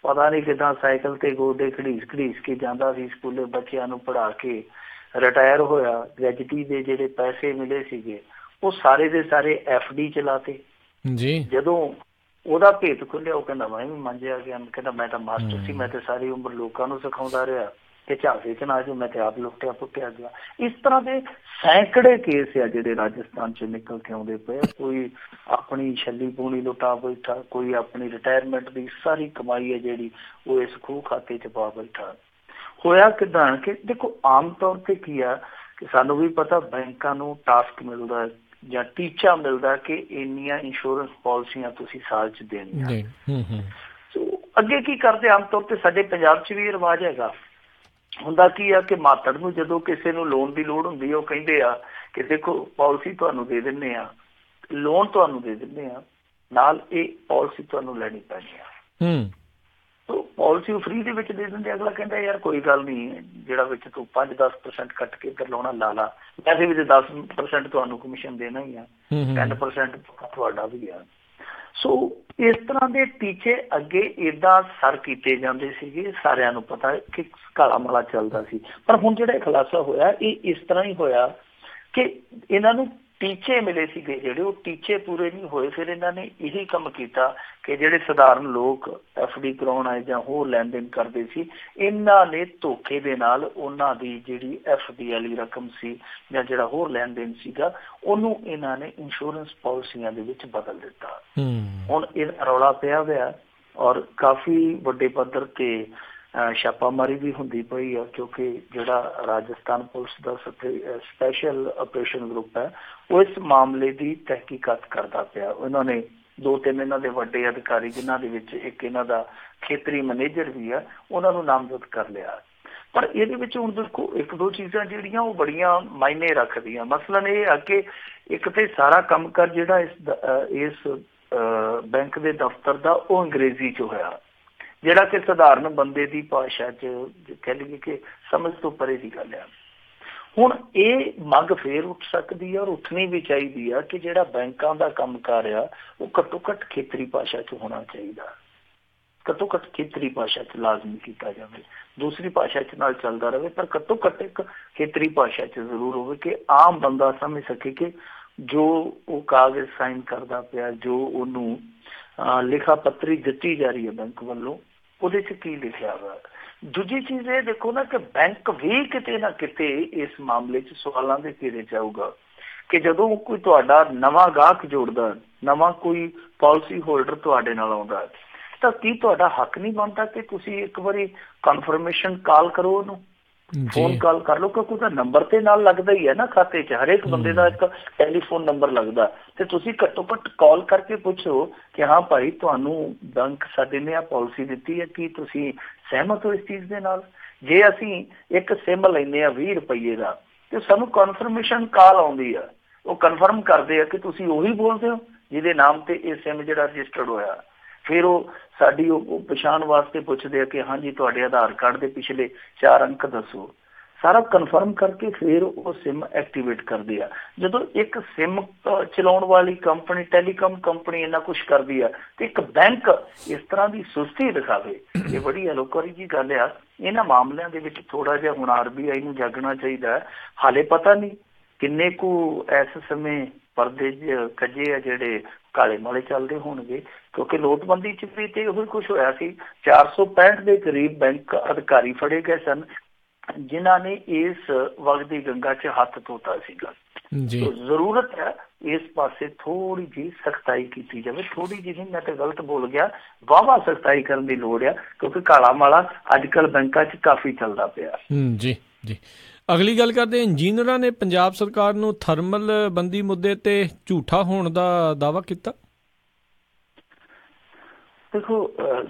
ਪਤਾ ਨਹੀਂ ਕਿੱਦਾਂ ਸਾਈਕਲ ਤੇ ਗੋਡੇ ਘੜੀਸ ਕੇ ਜਾਂਦਾ ਸੀ ਸਕੂਲੇ, ਬੱਚਿਆਂ ਨੂੰ ਪੜ੍ਹਾ ਕੇ ਰਿਟਾਇਰ ਹੋਇਆ। ਗ੍ਰੈਜੂਟੀ ਦੇ ਜਿਹੜੇ ਪੈਸੇ ਮਿਲੇ ਸੀਗੇ ਉਹ ਸਾਰੇ ਦੇ ਸਾਰੇ FD ਚਲਾਤੇ। ਜਦੋਂ ਉਹਦਾ ਭੇਤ ਖੁੱਲਿਆ ਉਹ ਕਹਿੰਦਾ ਮੈਂ ਵੀ ਮੰਜਿਆ ਗਿਆ, ਕਹਿੰਦਾ ਮੈਂ ਤਾਂ ਮਾਸਟਰ ਸੀ, ਮੈਂ ਤਾਂ ਸਾਰੀ ਉਮਰ ਲੋਕਾਂ ਨੂੰ ਸਿਖਾਉਂਦਾ ਰਿਹਾ ਕਿ ਝਾਂਸੇ 'ਚ ਨਾ ਜਾਓ, ਮੈਂ ਤੇ ਆਪ ਲੁੱਟਿਆ ਪੁੱਟਿਆ ਗਿਆ। ਇਸ ਤਰ੍ਹਾਂ ਦੇ ਸੈਂਕੜੇ ਕੇਸ ਆ ਜਿਹੜੇ ਰਾਜਸਥਾਨ 'ਚ ਨਿਕਲ ਕੇ ਆਉਂਦੇ ਪਏ। ਕੋਈ ਆਪਣੀ ਛੱਲੀ ਪੂਣੀ ਲੁਟਾ ਬੈਠਾ, ਕੋਈ ਆਪਣੀ ਰਿਟਾਇਰਮੈਂਟ ਦੀ ਸਾਰੀ ਕਮਾਈ ਹੈ ਜਿਹੜੀ ਉਹ ਇਸ ਖੂਹ ਖਾਤੇ 'ਚ ਪਾ ਬੈਠਾ। ਹੋਇਆ ਕਿੱਦਾਂ ਕਿ ਦੇਖੋ ਆਮ ਤੌਰ 'ਤੇ ਕੀ ਆ ਕਿ ਸਾਨੂੰ ਵੀ ਪਤਾ ਬੈਂਕਾਂ ਨੂੰ ਟਾਸਕ ਮਿਲਦਾ ਜਾਂ ਟੀਚਾ ਮਿਲਦਾ ਕਿ ਇੰਨੀਆਂ ਇੰਸ਼ੋਰੈਂਸ ਪਾਲਿਸੀਆਂ ਤੁਸੀਂ ਸਾਲ 'ਚ ਦੇਣੀਆਂ। ਸੋ ਅੱਗੇ ਕੀ ਕਰਦੇ ਆਮ ਤੌਰ 'ਤੇ ਸਾਡੇ ਪੰਜਾਬ 'ਚ ਵੀ ਇਹ ਰਿਵਾਜ ਹੈਗਾ। ਹੁੰਦਾ ਕੀ ਆ ਕਿ ਮਾਤੜ ਨੂੰ ਜਦੋਂ ਕਿਸੇ ਨੂੰ ਲੋਨ ਦੀ ਲੋੜ ਹੁੰਦੀ ਉਹ ਕਹਿੰਦੇ ਆ ਕਿ ਦੇਖੋ ਪਾਲਿਸੀ ਤੁਹਾਨੂੰ ਦੇ ਦਿੰਦੇ ਆ, ਲੋਨ ਤੁਹਾਨੂੰ ਦੇ ਦਿੰਦੇ ਆ, ਨਾਲ ਇਹ ਪਾਲਿਸੀ ਤੁਹਾਨੂੰ ਲੈਣੀ ਪੈਣੀ ਆ। ਪਾਲਿਸੀ ਉਹ ਫ੍ਰੀ ਦੇ ਵਿੱਚ ਦੇ ਦਿੰਦੇ। ਅਗਲਾ ਕਹਿੰਦਾ ਯਾਰ ਕੋਈ ਗੱਲ ਨਹੀਂ, ਜਿਹੜਾ ਵਿੱਚ ਤੂੰ 5-10% ਕੱਟ ਕੇ ਇੱਧਰ ਲਾਉਣਾ ਲਾ ਲਾ, ਵੈਸੇ ਵੀ 10% ਤੁਹਾਨੂੰ ਕਮਿਸ਼ਨ ਦੇਣਾ ਹੀ ਆ, 10% ਤੁਹਾਡਾ ਵੀ ਆ। ਸੋ ਇਸ ਤਰ੍ਹਾਂ ਦੇ ਟੀਚੇ ਅੱਗੇ ਏਦਾਂ ਸਰ ਕੀਤੇ ਜਾਂਦੇ ਸੀਗੇ, ਸਾਰਿਆਂ ਨੂੰ ਪਤਾ ਕਿ ਕਾਲਾ ਮਾਲਾ ਚੱਲਦਾ ਸੀ। ਪਰ ਹੁਣ ਜਿਹੜਾ ਖੁਲਾਸਾ ਹੋਇਆ ਇਹ ਇਸ ਤਰ੍ਹਾਂ ਹੀ ਹੋਇਆ ਕਿ ਇਹਨਾਂ ਨੂੰ ਟੀਚੇ ਮਿਲੇ ਸੀਗੇ ਜਿਹੜੇ ਉਹ ਟੀਚੇ ਪੂਰੇ ਨਹੀਂ ਹੋਏ। ਫਿਰ ਇਹਨਾਂ ਨੇ ਇਹੀ ਕੰਮ ਕੀਤਾ ਕਿ ਜਿਹੜੇ ਸਧਾਰਨ ਲੋਕ FD ਕਰਾਉਣ ਆਏ ਜਾਂ ਹੋਰ ਲੈਣ ਦੇਣ ਕਰਦੇ ਸੀ, ਇਹਨਾਂ ਨੇ ਧੋਖੇ ਦੇ ਨਾਲ ਉਹਨਾਂ ਦੀ ਜਿਹੜੀ FD ਵਾਲੀ ਰਕਮ ਸੀ ਜਾਂ ਜਿਹੜਾ ਹੋਰ ਲੈਣ ਦੇਣ ਸੀਗਾ ਉਹਨੂੰ ਇਹਨਾਂ ਨੇ ਇੰਸ਼ੋਰੈਂਸ ਪਾਲਿਸੀਆਂ ਦੇ ਵਿੱਚ ਬਦਲ ਦਿੱਤਾ। ਹੁਣ ਇਹਦਾ ਰੌਲਾ ਪਿਆ ਹੋਇਆ ਔਰ ਕਾਫੀ ਵੱਡੇ ਪੱਧਰ ਤੇ ਛਾਪਾਮਾਰੀ ਵੀ ਹੁੰਦੀ ਪਈ ਆ, ਕਿਉਂਕਿ ਜਿਹੜਾ ਰਾਜਸਥਾਨ ਪੁਲਿਸ ਦਾ ਸਪੈਸ਼ਲ ਆਪਰੇਸ਼ਨ ਗਰੁੱਪ ਹੈ ਉਹ ਇਸ ਮਾਮਲੇ ਦੀ ਤਹਿਕੀਕਾਤ ਕਰਦਾ ਪਿਆ। ਉਹਨਾਂ ਨੇ 2-3 ਇਹਨਾਂ ਦੇ ਵੱਡੇ ਅਧਿਕਾਰੀ, ਜਿਨ੍ਹਾਂ ਦੇ ਵਿੱਚ ਇੱਕ ਇਹਨਾਂ ਦਾ ਖੇਤਰੀ ਮੈਨੇਜਰ ਵੀ ਆ, ਉਹਨਾਂ ਨੂੰ ਨਾਮਜ਼ਦ ਕਰ ਲਿਆ। ਪਰ ਇਹਦੇ ਵਿੱਚ ਹੁਣ ਦੇਖੋ 1-2 ਚੀਜ਼ਾਂ ਜਿਹੜੀਆਂ ਉਹ ਬੜੀਆਂ ਮਾਇਨੇ ਰੱਖਦੀਆਂ। ਮਸਲਨ ਇਹ ਆ ਕਿ ਇੱਕ ਤੇ ਸਾਰਾ ਕੰਮਕਾਰ ਜਿਹੜਾ ਇਸ ਬੈਂਕ ਦੇ ਦਫ਼ਤਰ ਦਾ ਉਹ ਅੰਗਰੇਜ਼ੀ 'ਚ ਹੋਇਆ, ਜਿਹੜਾ ਕਿ ਸਧਾਰਨ ਬੰਦੇ ਦੀ ਭਾਸ਼ਾ 'ਚ ਕਹਿ ਲਈਏ ਕਿ ਸਮਝ ਤੋਂ ਪਰੇ ਦੀ ਗੱਲ ਆ। ਹੁਣ ਇਹ ਮੰਗ ਫੇਰ ਉੱਠ ਸਕਦੀ ਆ ਔਰ ਉੱਠਣੀ ਵੀ ਚਾਹੀਦੀ ਆ ਕਿ ਜਿਹੜਾ ਬੈਂਕਾਂ ਦਾ ਕੰਮਕਾਰ ਆ ਉਹ ਘੱਟੋ ਘੱਟ ਖੇਤਰੀ ਭਾਸ਼ਾ 'ਚ ਹੋਣਾ ਚਾਹੀਦਾ। ਘੱਟੋ ਘੱਟ ਖੇਤਰੀ ਭਾਸ਼ਾ 'ਚ ਲਾਜ਼ਮੀ ਕੀਤਾ ਜਾਵੇ, ਦੂਸਰੀ ਭਾਸ਼ਾ 'ਚ ਨਾਲ ਚੱਲਦਾ ਰਹੇ, ਪਰ ਘੱਟੋ ਘੱਟ ਇੱਕ ਖੇਤਰੀ ਭਾਸ਼ਾ 'ਚ ਜ਼ਰੂਰ ਹੋਵੇ ਕਿ ਆਮ ਬੰਦਾ ਸਮਝ ਸਕੇ ਕਿ ਜੋ ਉਹ ਕਾਗਜ਼ ਸਾਈਨ ਕਰਦਾ ਪਿਆ, ਜੋ ਉਹਨੂੰ ਲਿਖਾ ਪੱਤਰੀ ਦਿੱਤੀ ਜਾ ਰਹੀ ਹੈ ਬੈਂਕ ਵੱਲੋਂ, ਉਹਦੇ 'ਚ ਕੀ ਲਿਖਿਆ ਵਾ। ਦੂਜੀ ਚੀਜ਼ ਇਹ ਦੇਖੋ ਨਾ ਕਿ ਬੈਂਕ ਵੀ ਕਿਤੇ ਨਾ ਕਿਤੇ ਇਸ ਮਾਮਲੇ 'ਚ ਸਵਾਲਾਂ ਦੇ ਘੇਰੇ 'ਚ ਆਊਗਾ ਕਿ ਜਦੋਂ ਕੋਈ ਤੁਹਾਡਾ ਨਵਾਂ ਗਾਹਕ ਜੋੜਦਾ, ਨਵਾਂ ਕੋਈ ਪਾਲਿਸੀ ਹੋਲਡਰ ਤੁਹਾਡੇ ਨਾਲ ਆਉਂਦਾ, ਤਾਂ ਕੀ ਤੁਹਾਡਾ ਹੱਕ ਨਹੀਂ ਬਣਦਾ ਕਿ ਤੁਸੀਂ ਇੱਕ ਵਾਰੀ ਕਨਫਰਮੇਸ਼ਨ ਕਾਲ ਕਰੋ, ਉਹਨੂੰ ਫੋਨ ਕਾਲ ਕਰ ਲਓ, ਕਿਉਂਕਿ ਉਹਦਾ ਨੰਬਰ ਤੇ ਨਾਲ ਲੱਗਦਾ ਹੀ ਹੈ ਨਾ ਖਾਤੇ 'ਚ। ਹਰੇਕ ਬੰਦੇ ਦਾ ਇੱਕ ਟੈਲੀਫੋਨ ਨੰਬਰ ਲੱਗਦਾ, ਤੇ ਤੁਸੀਂ ਘੱਟੋ ਘੱਟ ਕਾਲ ਕਰਕੇ ਪੁੱਛੋ ਕਿ ਹਾਂ ਭਾਈ ਤੁਹਾਨੂੰ ਬੈਂਕ ਸਾਡੇ ਨੇ ਆਹ ਪਾਲਿਸੀ ਦਿੱਤੀ ਹੈ, ਕੀ ਤੁਸੀਂ ਸਹਿਮਤ ਹੋ ਇਸ ਚੀਜ਼ ਦੇ ਨਾਲ। ਜੇ ਅਸੀਂ ਇੱਕ ਸਿਮ ਲੈਂਦੇ ਹਾਂ 20 ਰੁਪਈਏ ਦਾ ਤੇ ਸਾਨੂੰ ਕਨਫਰਮੇਸ਼ਨ ਕਾਲ ਆਉਂਦੀ ਆ, ਉਹ ਕਨਫਰਮ ਕਰਦੇ ਆ ਕਿ ਤੁਸੀਂ ਉਹੀ ਬੋਲਦੇ ਹੋ ਜਿਹਦੇ ਨਾਮ ਤੇ ਇਹ ਸਿਮ ਜਿਹੜਾ ਰਜਿਸਟਰਡ ਹੋਇਆ। ਫਿਰ ਉਹ ਸਾਡੀ ਉਹ ਪਛਾਣ ਵਾਸਤੇ ਪੁੱਛਦੇ ਆ ਕਿ ਹਾਂਜੀ ਤੁਹਾਡੇ ਆਧਾਰ ਕਾਰਡ ਦੇ ਪਿਛਲੇ 4 ਅੰਕ ਦੱਸੋ। ਸਾਰਾ ਕਨਫਰਮ ਕਰਕੇ ਫਿਰ ਉਹ ਸਿਮ ਐਕਟੀਵੇਟ ਕਰਦੇ ਆ। ਜਦੋਂ ਇੱਕ ਸਿਮ ਚਲਾਉਣ ਵਾਲੀ ਕੰਪਨੀ, ਟੈਲੀਕਾਮ ਕੰਪਨੀ ਇੰਨਾ ਕੁਛ ਕਰਦੀ ਆ ਤੇ ਇੱਕ ਬੈਂਕ ਇਸ ਤਰ੍ਹਾਂ ਦੀ ਸੁਸਤੀ ਦਿਖਾਵੇ, ਇਹ ਬੜੀ ਅਲੋਕਾਰੀ ਜੀ ਗੱਲ ਆ। ਇਹਨਾਂ ਮਾਮਲਿਆਂ ਦੇ ਵਿੱਚ ਥੋੜਾ ਜਿਹਾ ਹੁਣ RBI ਨੂੰ ਜਾਗਣਾ ਚਾਹੀਦਾ। ਹਾਲੇ ਪਤਾ ਨਹੀਂ ਕਿੰਨੇ ਕੁ ਇਸ ਸਮੇਂ ਪਰਦੇ ਕੱਜੇ ਆ ਜਿਹੜੇ ਕਾਲੇ ਮਾਲੇ ਚੱਲਦੇ ਹੋਣਗੇ, ਕਿਉਂਕਿ ਨੋਟਬੰਦੀ 'ਚ ਵੀ ਤੇ ਉਹੀ ਕੁਛ ਹੋਇਆ ਸੀ। 465 ਦੇ ਕਰੀਬ ਬੈਂਕ ਅਧਿਕਾਰੀ ਫੜੇ ਗਏ ਸਨ ਜਿਨ੍ਹਾਂ ਨੇ ਇਸ ਵਗਦੀ ਗੰਗਾ 'ਚ ਹੱਥ ਧੋਤਾ ਸੀਗਾ। ਜ਼ਰੂਰਤ ਹੈ ਇਸ ਪਾਸੇ ਥੋੜੀ ਜਿਹੀ ਸਖਤਾਈ ਕੀਤੀ ਜਾਵੇ। ਥੋੜੀ ਜਿਹੀ, ਮੈਂ ਤੇ ਗਲਤ ਬੋਲ ਗਿਆ, ਵਾਹਵਾ ਸਖਤਾਈ ਕਰਨ ਦੀ ਲੋੜ ਆ, ਕਿਉਂਕਿ ਕਾਲਾ ਮਾਲਾ ਅੱਜ ਕੱਲ੍ਹ ਬੈਂਕਾਂ 'ਚ ਕਾਫੀ ਚੱਲਦਾ ਪਿਆ। ਜੀ ਜੀ। ਅਗਲੀ ਗੱਲ ਕਰਦੇ, ਇੰਜੀਨੀਅਰਾਂ ਨੇ ਪੰਜਾਬ ਸਰਕਾਰ ਨੂੰ ਥਰਮਲ ਬੰਦੀ ਮੁੱਦੇ ਤੇ ਝੂਠਾ ਹੋਣ ਦਾ ਦਾਅਵਾ ਕੀਤਾ। ਦੇਖੋ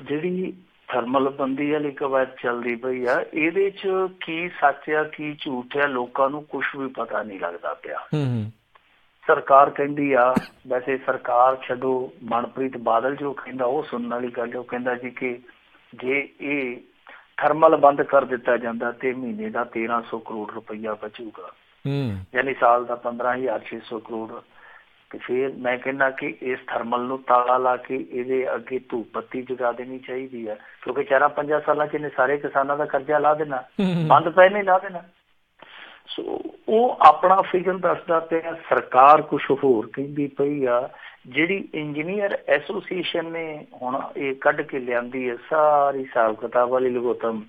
ਜਿਹੜੀ ਥਰਮਲ ਬੰਦੀ ਵਾਲੀ ਕਵਾਇਦ ਚੱਲਦੀ ਪਈ ਆ, ਇਹਦੇ 'ਚ ਕੀ ਸੱਚ ਆ ਕੀ ਝੂਠ ਆ ਲੋਕਾਂ ਨੂੰ ਕੁਛ ਵੀ ਪਤਾ ਨਹੀਂ ਲੱਗਦਾ ਪਿਆ। ਸਰਕਾਰ ਕਹਿੰਦੀ ਆ, ਵੈਸੇ ਸਰਕਾਰ ਛੱਡੋ, ਮਨਪ੍ਰੀਤ ਬਾਦਲ ਜੋ ਕਹਿੰਦਾ ਉਹ ਸੁਣਨ ਵਾਲੀ ਗੱਲ। ਉਹ ਕਹਿੰਦਾ ਜੀ ਕਿ ਜੇ ਇਹ ਥਰਮਲ ਬੰਦ ਕਰ ਦਿੱਤਾ ਜਾਂਦਾ ਤੇ ਮਹੀਨੇ ਦਾ 1300 ਕਰੋੜ ਰੁਪਈਆ ਬਚੂਗਾ, ਯਾਨੀ ਸਾਲ ਦਾ 15,600 ਕਰੋੜ। ਤੇ ਫਿਰ ਮੈਂ ਕਹਿੰਦਾ ਕਿ ਇਸ ਥਰਮਲ ਨੂੰ ਤਾਲਾ ਲਾ ਕੇ ਇਹਦੇ ਅੱਗੇ ਧੂਪ ਬੱਤੀ ਜਗਾ ਦੇਣੀ ਚਾਹੀਦੀ ਹੈ, ਕਿਉਂਕਿ 4-5 ਸਾਲਾਂ 'ਚ ਇਹਨੇ ਸਾਰੇ ਕਿਸਾਨਾਂ ਦਾ ਕਰਜ਼ਾ ਲਾ ਦੇਣਾ, ਬੰਦ ਪਏ ਨੇ ਲਾ ਦੇਣਾ। ਸੋ ਉਹ ਆਪਣਾ ਫਿਗਰ ਦੱਸਦਾ ਪਿਆ, ਸਰਕਾਰ ਕੁਛ ਹੋਰ ਕਹਿੰਦੀ ਪਈ ਆ। ਜਿਹੜੀ ਇੰਜੀਨੀਅਰ ਐਸੋਸੀਏਸ਼ਨ ਨੇ ਹੁਣ ਇਹ ਕੱਢ ਕੇ ਲਿਆਂਦੀ ਹੈ ਸਾਰੀ ਹਿਸਾਬ ਕਿਤਾਬ ਵਾਲੀ ਲਗੋਤਮ,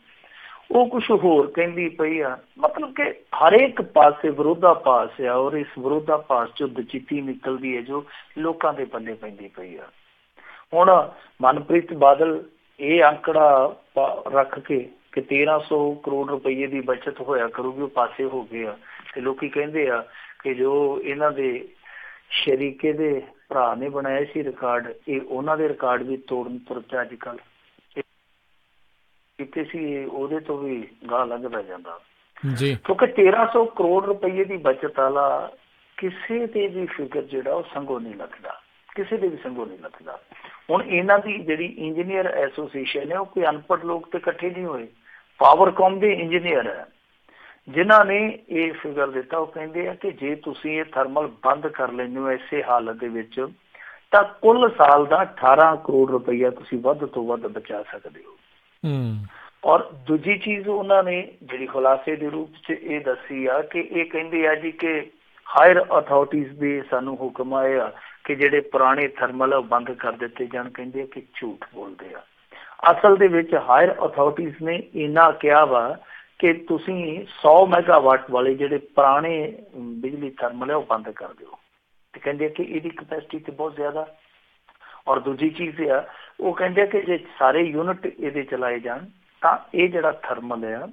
ਉਹ ਕੁਛ ਹੋਰ ਕਹਿੰਦੀ ਪਈ ਆ। ਮਤਲਬ ਕਿ ਹਰੇਕ ਪਾਸੇ ਵਿਰੋਧਾਭਾਸ ਆ, ਔਰ ਇਸ ਵਿਰੋਧਾਭਾਸ ਚੋਂ ਦਚਿੱਤੀ ਨਿਕਲਦੀ ਹੈ ਜੋ ਲੋਕਾਂ ਦੇ ਪੱਲੇ ਪੈਂਦੀ ਪਈ ਆ। ਹੁਣ ਮਨਪ੍ਰੀਤ ਬਾਦਲ ਇਹ ਅੰਕੜਾ ਰੱਖ ਕੇ ਕਿ 1300 ਕਰੋੜ ਰੁਪਈਏ ਦੀ ਬਚਤ ਹੋਇਆ ਕਰੂਗੀ, ਉਹ ਪਾਸੇ ਹੋ ਗਏ ਆ। ਤੇ ਲੋਕੀ ਕਹਿੰਦੇ ਆ ਕਿ ਜੋ ਇਹਨਾਂ ਦੇ ਸ਼ਰੀਕੇ ਦੇ ਭਰਾ ਨੇ ਬਣਾਇਆ ਸੀ ਰਿਕਾਰਡ, ਇਹ ਉਹਨਾਂ ਦੇ ਰਿਕਾਰਡ ਵੀ ਤੋੜਨ ਤੁਰ ਪਿਆ ਅੱਜ ਕੱਲ੍ਹ ਕੀਤੇ ਸੀ, ਉਹਦੇ ਤੋਂ ਵੀ ਗਾਹ ਲੰਘਦਾ ਜਾਂਦਾ ਜੀ। ਕਿਉਂਕਿ 1300 ਕਰੋੜ ਰੁਪਈਏ ਦੀ ਬਚਤ ਵਾਲਾ ਕਿਸੇ ਦੇ ਵੀ ਫਿਗਰ ਜਿਹੜਾ ਉਹ ਸੰਗੋਂ ਨਹੀਂ ਲੱਗਦਾ, ਕਿਸੇ ਦੇ ਵੀ ਸੰਗੋਂ ਨਹੀਂ ਲੱਗਦਾ। ਹੁਣ ਇਹਨਾਂ ਦੀ ਜਿਹੜੀ ਇੰਜੀਨੀਅਰ ਐਸੋਸੀਏਸ਼ਨ ਹੈ, ਉਹ ਕੋਈ ਅਨਪੜ੍ਹ ਲੋਕ ਤੇ ਇਕੱਠੇ ਨਹੀਂ ਹੋਏ, ਪਾਵਰਕਾਮ ਦੇ ਇੰਜੀਨੀਅਰ ਹੈ ਜਿਨ੍ਹਾਂ ਨੇ ਇਹ ਫਿਗਰ ਦਿੱਤਾ। ਉਹ ਕਹਿੰਦੇ ਆ ਕਿ ਜੇ ਤੁਸੀਂ ਇਹ ਥਰਮਲ ਬੰਦ ਕਰ ਲੈਂਦੇ ਹੋ ਇਸੇ ਹਾਲਤ ਦੇ ਵਿੱਚ, ਤਾਂ ਕੁੱਲ ਸਾਲ ਦਾ 18 ਕਰੋੜ ਰੁਪਈਆ ਤੁਸੀਂ ਵੱਧ ਤੋਂ ਵੱਧ ਬਚਾ ਸਕਦੇ ਹੋ। ਔਰ ਦੂਜੀ ਚੀਜ਼ ਉਹਨਾਂ ਨੇ ਜਿਹੜੀ ਖੁਲਾਸੇ ਦੇ ਰੂਪ 'ਚ ਇਹ ਦੱਸੀ ਆ ਕਿ ਇਹ ਕਹਿੰਦੇ ਆ ਜੀ ਕਿ ਹਾਇਰ ਅਥਾਰਟੀਜ਼ ਦੇ ਸਾਨੂੰ ਹੁਕਮ ਆਏ ਆ ਕਿ ਜਿਹੜੇ ਪੁਰਾਣੇ ਥਰਮਲ ਉਹ ਬੰਦ ਕਰ ਦਿੱਤੇ ਜਾਣ। ਕਹਿੰਦੇ ਆ ਕਿ ਝੂਠ ਬੋਲਦੇ ਆ। ਅਸਲ ਦੇ ਵਿੱਚ ਹਾਇਰ ਅਥਾਰਟੀਜ਼ ਨੇ ਇੰਨਾ ਕਿਹਾ ਵਾ ਕਿ ਤੁਸੀਂ 100 ਮੈਗਾਵਾਟ ਵਾਲੇ ਜਿਹੜੇ ਪੁਰਾਣੇ ਬਿਜਲੀ ਥਰਮਲ ਹੈ ਉਹ ਬੰਦ ਕਰ ਦਿਓ। ਤੇ ਕਹਿੰਦੇ ਆ ਕਿ ਇਹਦੀ ਕਪੈਸਿਟੀ ਤੇ ਬਹੁਤ ਜ਼ਿਆਦਾ। ਔਰ ਦੂਜੀ ਚੀਜ਼ ਆ, ਉਹ ਕਹਿੰਦੇ ਆ ਕਿ ਜੇ ਸਾਰੇ ਯੂਨਿਟ ਇਹਦੇ ਚਲਾਏ ਜਾਣ ਤਾਂ ਇਹ ਜਿਹੜਾ ਥਰਮਲ ਆ,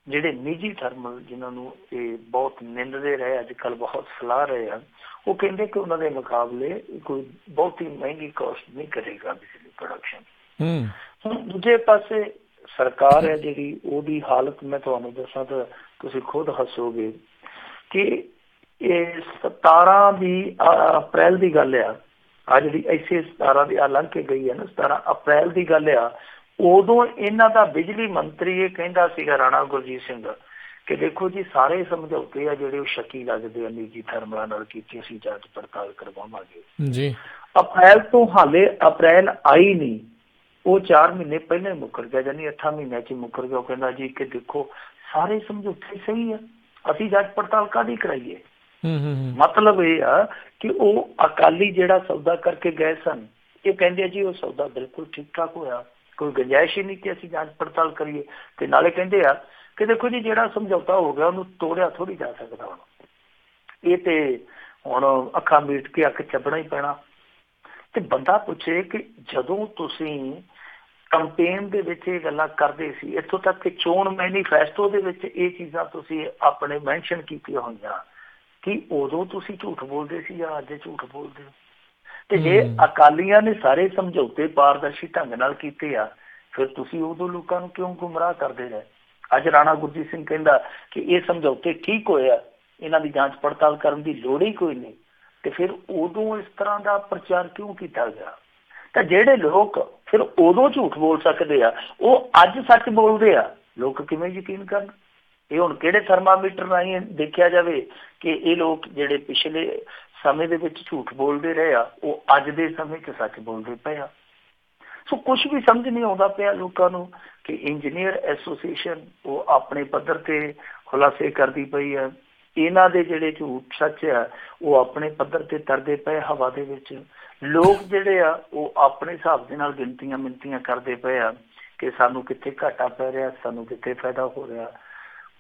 ਜਿਹੜੇ ਨਿੱਜੀ ਥਰਮਲ ਜਿਨ੍ਹਾਂ ਨੂੰ ਇਹ ਬਹੁਤ ਨਿੰਦਦੇ ਰਹੇ, ਅੱਜ ਕੱਲ੍ਹ ਬਹੁਤ ਸਲਾਹ ਰਹੇ ਹਨ, ਉਹ ਕਹਿੰਦੇ ਕਿ ਉਹਨਾਂ ਦੇ ਮੁਕਾਬਲੇ ਕੋਈ ਬਹੁਤੀ ਮਹਿੰਗੀ ਕਾਸਟ ਨਹੀਂ ਕਰੇਗਾ ਬਿਜਲੀ ਪ੍ਰੋਡਕਸ਼ਨ। ਹੁਣ ਦੂਜੇ ਪਾਸੇ ਸਰਕਾਰ ਹੈ ਜਿਹੜੀ, ਉਹਦੀ ਹਾਲਤ ਮੈਂ ਤੁਹਾਨੂੰ ਦੱਸਾਂ ਤਾਂ ਤੁਸੀਂ ਖੁਦ ਹੱਸੋਗੇ ਕਿ ਇਹ 17 ਦੀ ਅਪ੍ਰੈਲ ਦੀ ਗੱਲ ਆ, ਆ ਜਿਹੜੀ ਇਸੇ 17 ਦੀ ਲੰਘ ਕੇ ਗਈ ਹੈ ਨਾ, 17 ਅਪ੍ਰੈਲ ਦੀ ਗੱਲ ਆ। ਉਦੋਂ ਇਹਨਾਂ ਦਾ ਬਿਜਲੀ ਮੰਤਰੀ ਇਹ ਕਹਿੰਦਾ ਸੀਗਾ, ਰਾਣਾ ਗੁਰਜੀਤ ਸਿੰਘ, ਕਿ ਦੇਖੋ ਜੀ ਸਾਰੇ ਸਮਝੌਤੇ ਆ ਜਿਹੜੇ ਉਹ ਸ਼ੱਕੀ ਲੱਗਦੇ ਆ, ਨਿੱਜੀ ਥਰਮਲਾਂ ਨਾਲ ਕੀਤੀ ਅਸੀਂ ਜਾਂਚ ਪੜਤਾਲ ਕਰਵਾਵਾਂਗੇ ਜੀ। ਅਪ੍ਰੈਲ ਤੋਂ ਹਾਲੇ ਅਪ੍ਰੈਲ ਆਈ ਨਹੀਂ, ਉਹ 4 ਮਹੀਨੇ ਪਹਿਲਾਂ ਹੀ ਮੁੱਕਰ ਗਿਆ, ਯਾਨੀ 8 ਮਹੀਨਿਆਂ 'ਚ ਮੁੱਕਰ ਗਿਆ। ਉਹ ਕਹਿੰਦਾ ਜੀ ਕਿ ਦੇਖੋ ਸਾਰੇ ਸਮਝੌਤੇ ਸਹੀ ਆ, ਅਸੀਂ ਜਾਂਚ ਪੜਤਾਲ ਕਾਹਦੀ ਕਰਾਈਏ। ਮਤਲਬ ਇਹ ਆ ਕਿ ਉਹ ਅਕਾਲੀ ਜਿਹੜਾ ਸੌਦਾ ਕਰਕੇ ਗਏ ਸਨ, ਇਹ ਕਹਿੰਦੇ ਆ ਜੀ ਉਹ ਸੌਦਾ ਬਿਲਕੁਲ ਠੀਕ ਠਾਕ ਹੋਇਆ, ਕੋਈ ਗੁੰਜਾਇਸ਼ ਹੀ ਨਹੀਂ ਕਿ ਅਸੀਂ ਜਾਂਚ ਪੜਤਾਲ ਕਰੀਏ। ਤੇ ਨਾਲੇ ਕਹਿੰਦੇ ਆ ਕਿ ਦੇਖੋ ਜੀ ਜਿਹੜਾ ਸਮਝੌਤਾ ਹੋ ਗਿਆ ਉਹਨੂੰ ਤੋੜਿਆ ਥੋੜ੍ਹੀ ਜਾ ਸਕਦਾ, ਹੁਣ ਇਹ ਤੇ ਹੁਣ ਅੱਖਾਂ ਮੀਟ ਕੇ ਅੱਖ ਚੱਬਣਾ ਹੀ ਪੈਣਾ। ਤੇ ਬੰਦਾ ਪੁੱਛੇ ਕਿ ਜਦੋਂ ਤੁਸੀਂ ਕੰਪੇਨ ਦੇ ਵਿੱਚ ਇਹ ਗੱਲਾਂ ਕਰਦੇ ਸੀ, ਇੱਥੋਂ ਤੱਕ ਕਿ ਚੋਣ ਮੈਨੀਫੈਸਟੋ ਦੇ ਵਿੱਚ ਇਹ ਚੀਜ਼ਾਂ ਤੁਸੀਂ ਆਪਣੇ ਮੈਂਸ਼ਨ ਕੀਤੀਆਂ ਹੋਈਆਂ, ਕਿ ਉਦੋਂ ਤੁਸੀਂ ਝੂਠ ਬੋਲਦੇ ਸੀ ਜਾਂ ਅੱਜ ਝੂਠ ਬੋਲਦੇ ਹੋ। ਤੇ ਜੇ ਅਕਾਲੀਆਂ ਨੇ ਸਾਰੇ ਸਮਝੌਤੇ ਪਾਰਦਰਸ਼ੀ ਢੰਗ ਨਾਲ ਕੀਤੇ ਆ, ਫਿਰ ਤੁਸੀਂ ਉਦੋਂ ਲੋਕਾਂ ਨੂੰ ਕਿਉਂ ਗੁੰਮਰਾਹ ਕਰਦੇ ਰਹੇ। ਅੱਜ ਰਾਣਾ ਗੁਰਜੀਤ ਸਿੰਘ ਕਹਿੰਦਾ ਕਿ ਇਹ ਸਮਝੌਤੇ ਠੀਕ ਹੋਏ ਆ, ਇਹਨਾਂ ਦੀ ਜਾਂਚ ਪੜਤਾਲ ਕਰਨ ਦੀ ਲੋੜ ਹੀ ਕੋਈ ਨਹੀਂ। ਤੇ ਫਿਰ ਉਦੋਂ ਇਸ ਤਰ੍ਹਾਂ ਦਾ ਪ੍ਰਚਾਰ ਕਿਉਂ ਕੀਤਾ ਗਿਆ। ਤਾਂ ਜਿਹੜੇ ਲੋਕ ਫਿਰ ਉਦੋਂ ਝੂਠ ਬੋਲ ਸਕਦੇ ਆ, ਉਹ ਅੱਜ ਸੱਚ ਬੋਲਦੇ ਆ, ਲੋਕ ਕਿਵੇਂ ਯਕੀਨ ਕਰਨ। ਇਹ ਹੁਣ ਕਿਹੜੇ ਥਰਮਾਮੀਟਰ ਰਾਹੀਂ ਦੇਖਿਆ ਜਾਵੇ ਕਿ ਇਹ ਲੋਕ ਜਿਹੜੇ ਪਿਛਲੇ ਸਮੇਂ ਦੇ ਵਿੱਚ ਝੂਠ ਬੋਲਦੇ ਰਹੇ ਆ, ਉਹ ਅੱਜ ਦੇ ਸਮੇਂ 'ਚ ਸੱਚ ਬੋਲਦੇ ਪਏ ਆ। ਸੋ ਕੁਛ ਵੀ ਸਮਝ ਨਹੀਂ ਆਉਂਦਾ ਪਿਆ ਲੋਕਾਂ ਨੂੰ ਕਿ ਇੰਜੀਨੀਅਰ ਐਸੋਸੀਏਸ਼ਨ ਉਹ ਆਪਣੇ ਪੱਧਰ ਤੇ ਖੁਲਾਸੇ ਕਰਦੀ ਪਈ ਆ, ਇਹਨਾਂ ਦੇ ਜਿਹੜੇ ਝੂਠ ਸੱਚ ਆ ਉਹ ਆਪਣੇ ਪੱਧਰ ਤੇ ਤਰਦੇ ਪਏ ਹਵਾ ਦੇ ਵਿੱਚ। ਲੋਕ ਜਿਹੜੇ ਆ ਉਹ ਆਪਣੇ ਹਿਸਾਬ ਦੇ ਨਾਲ ਗਿਣਤੀਆਂ ਮਿਣਤੀਆਂ ਕਰਦੇ ਪਏ ਆ ਕਿ ਸਾਨੂੰ ਕਿੱਥੇ ਘਾਟਾ ਪੈ ਰਿਹਾ, ਸਾਨੂੰ ਕਿੱਥੇ ਫਾਇਦਾ ਹੋ ਰਿਹਾ।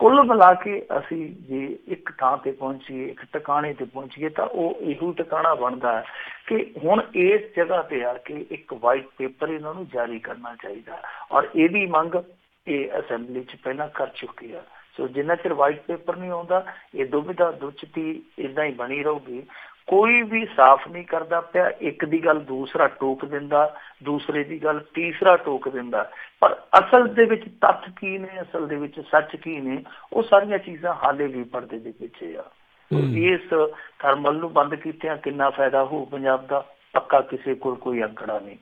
ਕੁੱਲ ਮਿਲਾ ਕੇ ਅਸੀਂ ਜੇ ਇੱਕ ਥਾਂ ਤੇ ਪਹੁੰਚੀਏ, ਇੱਕ ਟਿਕਾਣੇ ਤੇ ਪਹੁੰਚੀਏ, ਤਾਂ ਉਹ ਇਹੋ ਟਿਕਾਣਾ ਬਣਦਾ ਕਿ ਹੁਣ ਇਸ ਜਗ੍ਹਾ ਤੇ ਆ ਕੇ ਇੱਕ ਵਾਈਟ ਪੇਪਰ ਇਹਨਾਂ ਨੂੰ ਜਾਰੀ ਕਰਨਾ ਚਾਹੀਦਾ। ਔਰ ਇਹਦੀ ਮੰਗ ਇਹ ਅਸੈਂਬਲੀ 'ਚ ਪਹਿਲਾਂ ਕਰ ਚੁੱਕੀ ਆ। ਸੋ ਜਿੰਨਾ ਚਿਰ ਵਾਈਟ ਪੇਪਰ ਨਹੀਂ ਆਉਂਦਾ, ਇਹ ਦੁਵਿਧਾ ਦੁਚਿੱਤੀ ਇੱਦਾਂ ਹੀ ਬਣੀ ਰਹੂਗੀ। ਕੋਈ ਵੀ ਸਾਫ਼ ਨਹੀਂ ਕਰਦਾ ਪਿਆ, ਇੱਕ ਦੀ ਗੱਲ ਦੂਸਰਾ ਟੋਕ ਦਿੰਦਾ, ਦੂਸਰੇ ਦੀ ਗੱਲ ਤੀਸਰਾ ਟੋਕ ਦਿੰਦਾ। ਪਰ ਅਸਲ ਦੇ ਵਿੱਚ ਤੱਥ ਕੀ ਨੇ, ਅਸਲ ਦੇ ਵਿੱਚ ਸੱਚ ਕੀ ਨੇ, ਉਹ ਸਾਰੀਆਂ ਚੀਜ਼ਾਂ ਹਾਲੇ ਵੀ ਪਰਦੇ ਦੇ ਪਿੱਛੇ ਆ। ਇਸ ਥਰਮਲ ਨੂੰ ਬੰਦ ਕੀਤਿਆਂ ਕਿੰਨਾ ਫਾਇਦਾ ਹੋਊ ਪੰਜਾਬ ਦਾ, ਪੱਕਾ ਕਿਸੇ ਕੋਲ ਕੋਈ ਅੰਕੜਾ ਨਹੀਂ।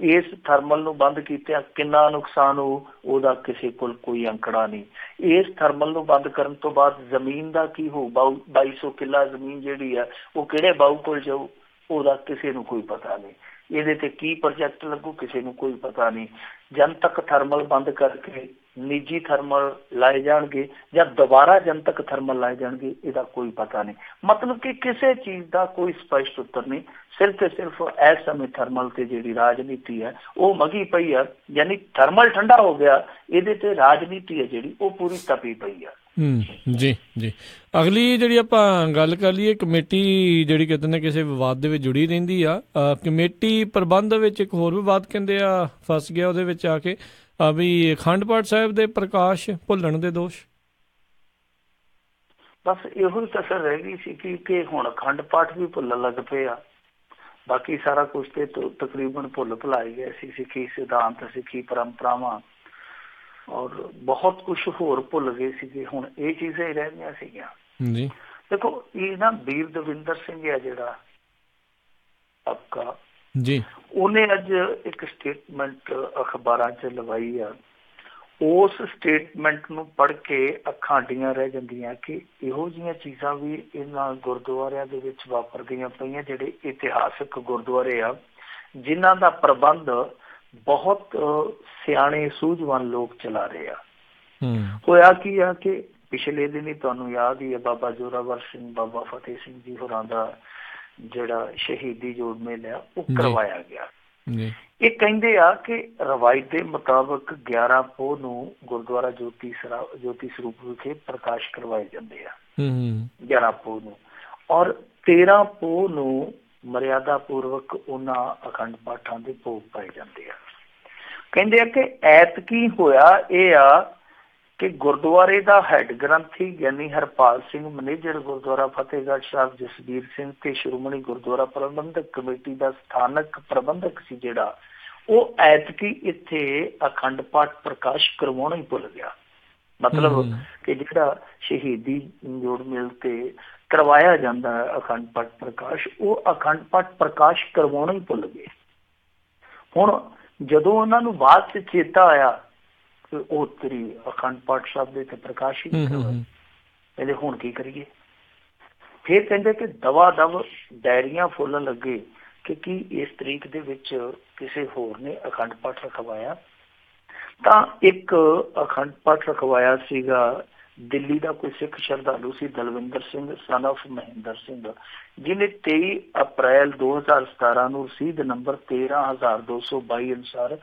ਇਸ ਥਰਮਲ ਨੂੰ ਬੰਦ ਕੀਤਿਆਂ ਕਿੰਨਾ ਨੁਕਸਾਨ ਹੋਊ, ਉਹਦਾ ਕਿਸੇ ਕੋਲ ਕੋਈ ਅੰਕੜਾ ਨਹੀਂ। ਇਸ ਥਰਮਲ ਨੂੰ ਬੰਦ ਕਰਨ ਤੋਂ ਬਾਅਦ ਜ਼ਮੀਨ ਦਾ ਕੀ ਹੋਊ, 2200 ਕਿੱਲਾ ਜ਼ਮੀਨ ਜਿਹੜੀ ਆ ਉਹ ਕਿਹੜੇ ਬਾਊ ਕੋਲ ਜਾਊ, ਉਹਦਾ ਕਿਸੇ ਨੂੰ ਕੋਈ ਪਤਾ ਨਹੀਂ। ਇਹਦੇ ਤੇ ਕੀ ਪ੍ਰੋਜੈਕਟ ਲੱਗੂ ਕਿਸੇ ਨੂੰ ਕੋਈ ਪਤਾ ਨਹੀਂ। ਜਨਤਕ ਥਰਮਲ ਬੰਦ ਕਰਕੇ ਨਿੱਜੀ ਥਰਮਲ ਲਾਏ ਜਾਣਗੇ ਜਾਂ ਦੁਬਾਰਾ ਜਨਤਕ ਥਰਮਲ ਲਾਏ ਜਾਣਗੇ, ਇਹਦਾ ਕੋਈ ਪਤਾ ਨਹੀਂ। ਮਤਲਬ ਕਿ ਕਿਸੇ ਚੀਜ਼ ਦਾ ਕੋਈ ਸਪਸ਼ਟ ਉੱਤਰ ਨਹੀਂ। ਸਿਰਫ ਤੇ ਸਿਰਫ ਇਸ ਸਮੇਂ ਥਰਮਲ ਤੇ ਜਿਹੜੀ ਰਾਜਨੀਤੀ ਹੈ ਉਹ ਮਗੀ ਪਈ ਆ, ਯਾਨੀ ਥਰਮਲ ਠੰਡਾ ਹੋ ਗਿਆ, ਇਹਦੇ ਤੇ ਰਾਜਨੀਤੀ ਹੈ ਜਿਹੜੀ ਉਹ ਪੂਰੀ ਤਪੀ ਪਈ ਆ। ਜੀ ਜੀ। ਅਗਲੀ ਜਿਹੜੀ ਆਪਾਂ ਗੱਲ ਕਰ ਲਈਏ, ਕਮੇਟੀ ਜਿਹੜੀ ਕਿਤੇ ਨਾ ਕਿਸੇ ਵਿਵਾਦ ਦੇ ਵਿੱਚ ਜੁੜੀ ਰਹਿੰਦੀ ਆ। ਕਮੇਟੀ ਪ੍ਰਬੰਧ ਵਿੱਚ ਇੱਕ ਹੋਰ ਵਿਵਾਦ ਕਹਿੰਦੇ ਆ ਫਸ ਗਿਆ ਉਹਦੇ ਵਿੱਚ ਆ ਕੇ ਵੀ ਅਖੰਡ ਪਾਠ ਸਾਹਿਬ ਦੇ ਪ੍ਰਕਾਸ਼ ਭੁੱਲਣ ਦੇ ਦੋਸ਼। ਬਸ ਇਹੋ ਹੀ ਕਸਰ ਰਹਿ ਗਈ ਸੀ ਕਿ ਹੁਣ ਅਖੰਡ ਪਾਠ ਵੀ ਭੁੱਲਣ ਲੱਗ ਪਏ ਆ। ਬਾਕੀ ਸਾਰਾ ਕੁਛ ਤੇ ਤਕਰੀਬਨ ਭੁੱਲ ਭੁਲਾਈ ਗਿਆ ਸੀ। ਸਿੱਖੀ ਸਿਧਾਂਤ, ਸਿੱਖੀ ਪਰੰਪਰਾਵਾਂ ਔਰ ਬਹੁਤ ਕੁਛ ਹੋਰ ਭੁੱਲ ਗਏ ਸੀਗੇ। ਹੁਣ ਇਹ ਚੀਜ਼ਾਂ ਹੀ ਰਹਿੰਦੀਆਂ ਸੀਗੀਆਂ। ਦੇਖੋ ਇਹ ਨਾ ਵੀਰ ਦਵਿੰਦਰ ਸਿੰਘ ਆ ਜਿਹੜਾ ਆਪਕਾ ਜੀ, ਉਹਨੇ ਅੱਜ ਇੱਕ ਸਟੇਟਮੈਂਟ ਅਖਬਾਰਾਂ 'ਚ ਲਵਾਈ ਆ। ਉਸ ਸਟੇਟਮੈਂਟ ਨੂੰ ਪੜ੍ਹ ਕੇ ਅੱਖਾਂ ਅੱਡੀਆਂ ਰਹਿ ਜਾਂਦੀਆਂ ਕਿ ਇਹੋ ਜਿਹੀਆਂ ਚੀਜ਼ਾਂ ਵੀ ਇਹਨਾਂ ਗੁਰਦੁਆਰਿਆਂ ਦੇ ਵਿੱਚ ਵਾਪਰ ਗਈਆਂ ਪਈਆਂ, ਜਿਹੜੇ ਇਤਿਹਾਸਕ ਗੁਰਦੁਆਰੇ ਆ ਜਿਨ੍ਹਾਂ ਦਾ ਪ੍ਰਬੰਧ ਬਹੁਤ ਸਿਆਣੇ ਸੂਝਵਾਨ ਲੋਕ ਚਲਾ ਰਹੇ ਆ। ਹੋਇਆ ਕੀ ਆ ਕਿ ਪਿਛਲੇ ਦਿਨ ਹੀ ਤੁਹਾਨੂੰ ਯਾਦ ਹੀ ਹੈ ਬਾਬਾ ਜ਼ੋਰਾਵਰ ਸਿੰਘ, ਬਾਬਾ ਫਤਿਹ ਸਿੰਘ ਜੀ ਹੋਰਾਂ ਦਾ ਜਿਹੜਾ ਸ਼ਹੀਦੀ ਜੋੜ ਮੇਲਾ ਉਹ ਕਰਵਾਇਆ ਗਿਆ। ਇਹ ਕਹਿੰਦੇ ਆ ਕਿ ਰਵਾਇਤ ਦੇ ਮੁਤਾਬਕ 11 ਪੋਹ ਨੂੰ ਗੁਰਦੁਆਰਾ ਜੋਤੀ ਸਰੂਪ ਵਿਖੇ ਪ੍ਰਕਾਸ਼ ਕਰਵਾਏ ਜਾਂਦੇ ਆ 11 ਪੋਹ ਨੂੰ, ਔਰ 13 ਪੋਹ ਨੂੰ ਮਰਿਆਦਾ ਪੂਰਵਕ ਉਹਨਾਂ ਅਖੰਡ ਪਾਠਾਂ ਦੇ ਭੋਗ ਪਾਏ ਜਾਂਦੇ ਆ। ਕਹਿੰਦੇ ਆ ਕਿ ਐਤਕੀ ਹੋਇਆ ਇਹ ਆ ਕਿ ਗੁਰਦੁਆਰੇ ਦਾ ਹੈਡ ਗ੍ਰੰਥੀ ਗਿਆਨੀ ਹਰਪਾਲ ਸਿੰਘ ਮੈਨੇਜਰ ਗੁਰਦੁਆਰਾ ਫਤਿਹਗੜ੍ਹ ਸਾਹਿਬ ਜਸਬੀਰ ਸਿੰਘ ਤੇ ਸ਼੍ਰੋਮਣੀ ਗੁਰਦੁਆਰਾ ਪ੍ਰਬੰਧਕ ਕਮੇਟੀ ਦਾ ਸਥਾਨਕ ਪ੍ਰਬੰਧਕ ਸੀ ਜਿਹੜਾ, ਉਹ ਐਤਕੀ ਇੱਥੇ ਅਖੰਡ ਪਾਠ ਪ੍ਰਕਾਸ਼ ਕਰਵਾਉਣਾ ਹੀ ਭੁੱਲ ਗਿਆ। ਮਤਲਬ ਕਿ ਜਿਹੜਾ ਸ਼ਹੀਦੀ ਜੋੜ ਮੇਲ ਤੇ ਕਰਵਾਇਆ ਜਾਂਦਾ ਹੈ ਅਖੰਡ ਪਾਠ ਪ੍ਰਕਾਸ਼, ਉਹ ਅਖੰਡ ਪਾਠ ਪ੍ਰਕਾਸ਼ ਕਰਵਾਉਣਾ ਹੀ ਭੁੱਲ ਗਏ। ਹੁਣ ਜਦੋਂ ਉਹਨਾਂ ਨੂੰ ਬਾਅਦ ਚ ਚੇਤਾ ਆਇਆ ਉਹ ਤੇਰੀ ਅਖੰਡ ਪਾਠ ਸਾਹਿਬ ਦੇ ਤੇ ਪ੍ਰਕਾਸ਼ ਹੀ ਨਹੀਂ ਕਰਵਾਏ, ਕਹਿੰਦੇ ਹੁਣ ਕੀ ਕਰੀਏ। ਫਿਰ ਕਹਿੰਦੇ ਕਿ ਦਵਾ ਦਵ ਡਾਇਰੀਆਂ ਫੁੱਲਣ ਲੱਗੇ ਕਿ ਕੀ ਇਸ ਤਰੀਕ ਦੇ ਵਿੱਚ ਕਿਸੇ ਹੋਰ ਨੇ ਅਖੰਡ ਪਾਠ ਰਖਵਾਇਆ। ਤਾਂ ਇੱਕ ਅਖੰਡ ਪਾਠ ਰਖਵਾਇਆ ਸੀਗਾ ਦਿੱਲੀ ਦਾ ਕੋਈ ਸਿੱਖ ਸ਼ਰਧਾਲੂ ਸੀ ਦਲਵਿੰਦਰ ਸਿੰਘ ਸਨ ਆਫ ਮਹਿੰਦਰ ਸਿੰਘ, ਜਿਹਨੇ 23 ਅਪ੍ਰੈਲ 2017 ਨੂੰ ਰਸੀਦ ਨੰਬਰ 13,222 ਅਨੁਸਾਰ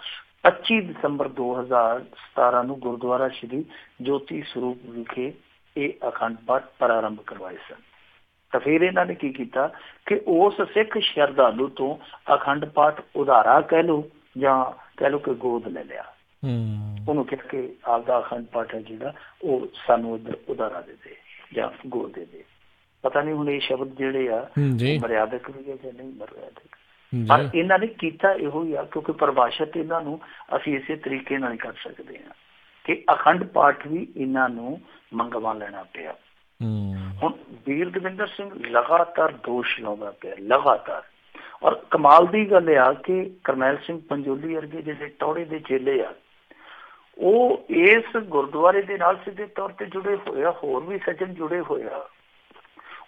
25 ਦਸੰਬਰ 2017 ਨੂੰ ਗੁਰਦੁਆਰਾ ਸ਼੍ਰੀ ਜੋਤੀ ਸਰੂਪ ਵਿਖੇ ਇਹ ਅਖੰਡ ਪਾਠ ਪ੍ਰਾਰੰਭ ਕਰਵਾਏ ਸਨ। ਤਾਂ ਫਿਰ ਇਹਨਾਂ ਨੇ ਕੀ ਕੀਤਾ ਕਿ ਉਸ ਸਿੱਖ ਸ਼ਰਧਾਲੂ ਤੋਂ ਅਖੰਡ ਪਾਠ ਉਧਾਰਾ ਕਹਿ ਲਓ ਜਾਂ ਕਹਿ ਲਓ ਕਿ ਗੋਦ ਲੈ ਲਿਆ। ਉਹਨੂੰ ਕਹਿ ਕੇ ਆਪਦਾ ਅਖੰਡ ਪਾਠ ਹੈ ਜਿਹੜਾ ਉਹ ਸਾਨੂੰ ਉਧਾਰਾ ਦੇ ਦੇ ਜਾਂ ਗੋਦ ਦੇ ਦੇ। ਪਤਾ ਨਹੀਂ ਹੁਣ ਇਹ ਸ਼ਬਦ ਜਿਹੜੇ ਆ ਮਰਿਆਦਕ ਵੀ ਹੈ ਜਾਂ ਨਹੀਂ ਮਰਿਆਦਕ, ਪਰ ਇਹਨਾਂ ਨੇ ਕੀਤਾ ਇਹੋ ਹੀ ਆ ਕਿਉਂਕਿ ਪਰਿਭਾਸ਼ਿਤ ਇਹਨਾਂ ਨੂੰ ਅਸੀਂ ਇਸੇ ਤਰੀਕੇ ਨਾਲ ਹੀ ਕਰ ਸਕਦੇ ਹਾਂ ਕਿ ਅਖੰਡ ਪਾਠ ਵੀ ਇਹਨਾਂ ਨੂੰ ਮੰਗਵਾ ਲੈਣਾ ਪਿਆ। ਹੁਣ ਵੀਰ ਦਵਿੰਦਰ ਸਿੰਘ ਲਗਾਤਾਰ ਦੋਸ਼ ਲਾਉਂਦਾ ਪਿਆ ਲਗਾਤਾਰ, ਔਰ ਕਮਾਲ ਦੀ ਗੱਲ ਆ ਕਿ ਕਰਨੈਲ ਸਿੰਘ ਪੰਜੋਲੀ ਵਰਗੇ ਜਿਹੜੇ ਟੌੜੇ ਦੇ ਚੇਲੇ ਆ ਉਹ ਇਸ ਗੁਰਦੁਆਰੇ ਦੇ ਨਾਲ ਸਿੱਧੇ ਤੌਰ ਤੇ ਜੁੜੇ ਹੋਏ ਆ, ਹੋਰ ਵੀ ਸੱਜਣ ਜੁੜੇ ਹੋਏ ਆ।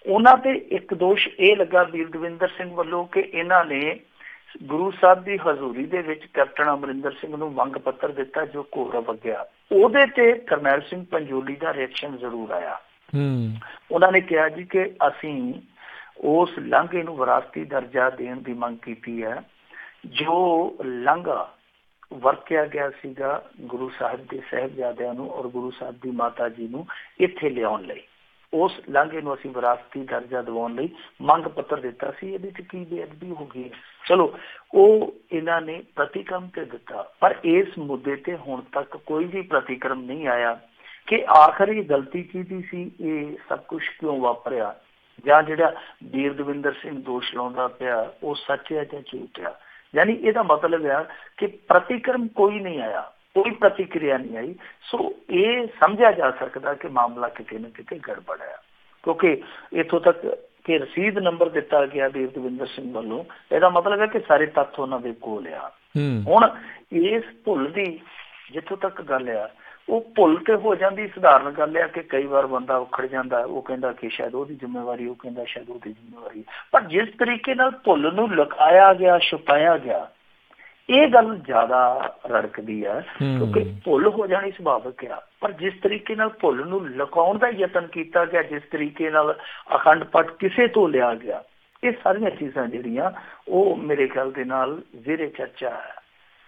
ਉਹਨਾਂ ਤੇ ਇੱਕ ਦੋਸ਼ ਇਹ ਲੱਗਾ ਵੀਰ ਦਵਿੰਦਰ ਸਿੰਘ ਵੱਲੋਂ ਕਿ ਇਹਨਾਂ ਨੇ ਗੁਰੂ ਸਾਹਿਬ ਦੀ ਹਜ਼ੂਰੀ ਦੇ ਵਿੱਚ ਕੈਪਟਨ ਅਮਰਿੰਦਰ ਸਿੰਘ ਨੂੰ ਮੰਗ ਪੱਤਰ ਦਿੱਤਾ ਜੋ ਘੋਰ ਵਗਿਆ। ਉਹਦੇ ਤੇ ਕਰਨੈਲ ਸਿੰਘ ਪੰਜੋਲੀ ਦਾ ਰਿਐਕਸ਼ਨ ਜ਼ਰੂਰ ਆਇਆ। ਉਹਨਾਂ ਨੇ ਕਿਹਾ ਜੀ ਕਿ ਅਸੀਂ ਉਸ ਲਾਂਘੇ ਨੂੰ ਵਿਰਾਸਤੀ ਦਰਜਾ ਦੇਣ ਦੀ ਮੰਗ ਕੀਤੀ ਹੈ ਜੋ ਲਾਂਘਾ ਵਰਤਿਆ ਗਿਆ ਸੀਗਾ ਗੁਰੂ ਸਾਹਿਬ ਦੇ ਸਾਹਿਬਜ਼ਾਦਿਆਂ ਨੂੰ ਔਰ ਗੁਰੂ ਸਾਹਿਬ ਦੀ ਮਾਤਾ ਜੀ ਨੂੰ ਇੱਥੇ ਲਿਆਉਣ ਲਈ। ਉਸ ਲਾਂਘੇ ਨੂੰ ਅਸੀਂ ਵਿਰਾਸਤੀ ਦਰਜਾ ਦਿਵਾਉਣ ਲਈ ਮੰਗ ਪੱਤਰ ਦਿੱਤਾ ਸੀ। ਇਹਦੇ 'ਚ ਕੀ ਬੇਅਦਬੀ ਹੋ ਗਈ? ਚਲੋ ਉਹ ਇਹਨਾਂ ਨੇ ਪ੍ਰਤੀਕਰਮ ਤੇ ਦਿੱਤਾ, ਪਰ ਇਸ ਮੁੱਦੇ ਤੇ ਹੁਣ ਤੱਕ ਕੋਈ ਵੀ ਪ੍ਰਤੀਕਰਮ ਨਹੀਂ ਆਇਆ ਕਿ ਆਖਰ ਇਹ ਗਲਤੀ ਕੀਤੀ ਸੀ, ਇਹ ਸਭ ਕੁਛ ਕਿਉਂ ਵਾਪਰਿਆ, ਜਾਂ ਜਿਹੜਾ ਵੀਰ ਦਵਿੰਦਰ ਸਿੰਘ ਦੋਸ਼ ਲਾਉਂਦਾ ਪਿਆ ਉਹ ਸੱਚ ਹੈ ਜਾਂ ਝੂਠ ਆ। ਯਾਨੀ ਇਹਦਾ ਮਤਲਬ ਆ ਕਿ ਪ੍ਰਤੀਕਰਮ ਕੋਈ ਨਹੀਂ ਆਇਆ, ਕੋਈ ਪ੍ਰਤੀਕਿਰਿਆ ਨਹੀਂ ਆਈ। ਸੋ ਇਹ ਸਮਝਿਆ ਜਾ ਸਕਦਾ ਕਿ ਮਾਮਲਾ ਕਿਤੇ ਨਾ ਕਿਤੇ ਗੜਬੜ ਹੈ, ਕਿਉਂਕਿ ਇੱਥੋਂ ਤੱਕ ਕਿ ਰਸੀਦ ਨੰਬਰ ਦਿੱਤਾ ਗਿਆ ਵੀਰ ਦਵਿੰਦਰ ਸਿੰਘ ਵੱਲੋਂ, ਇਹਦਾ ਮਤਲਬ ਹੈ ਕਿ ਸਾਰੇ ਤੱਥ ਉਹਨਾਂ ਦੇ ਕੋਲ ਆ। ਹੁਣ ਇਸ ਭੁੱਲ ਦੀ ਜਿੱਥੋਂ ਤੱਕ ਗੱਲ ਆ, ਉਹ ਭੁੱਲ ਤੇ ਹੋ ਜਾਂਦੀ, ਸਧਾਰਨ ਗੱਲ ਆ ਕਿ ਕਈ ਵਾਰ ਬੰਦਾ ਉਖੜ ਜਾਂਦਾ, ਉਹ ਕਹਿੰਦਾ ਕਿ ਸ਼ਾਇਦ ਉਹਦੀ ਜ਼ਿੰਮੇਵਾਰੀ, ਉਹ ਕਹਿੰਦਾ ਸ਼ਾਇਦ ਉਹਦੀ ਜ਼ਿੰਮੇਵਾਰੀ। ਪਰ ਜਿਸ ਤਰੀਕੇ ਨਾਲ ਭੁੱਲ ਨੂੰ ਲੁਕਾਇਆ ਗਿਆ, ਛੁਪਾਇਆ ਗਿਆ, ਇਹ ਗੱਲ ਜ਼ਿਆਦਾ ਰੜਕਦੀ ਹੈ, ਕਿਉਂਕਿ ਭੁੱਲ ਹੋ ਜਾਣੀ ਸੁਭਾਵਿਕ ਆ। ਪਰ ਜਿਸ ਤਰੀਕੇ ਨਾਲ ਭੁੱਲ ਨੂੰ ਲੁਕਾਉਣ ਦਾ ਯਤਨ ਕੀਤਾ ਗਿਆ, ਜਿਸ ਤਰੀਕੇ ਨਾਲ ਅਖੰਡ ਪਾਠ ਕਿਸੇ ਤੋਂ ਲਿਆ ਗਿਆ, ਇਹ ਸਾਰੀਆਂ ਚੀਜ਼ਾਂ ਜਿਹੜੀਆਂ ਉਹ ਮੇਰੇ ਖਿਆਲ ਦੇ ਨਾਲ ਜ਼ੇਰੇ ਚਰਚਾ ਹੈ।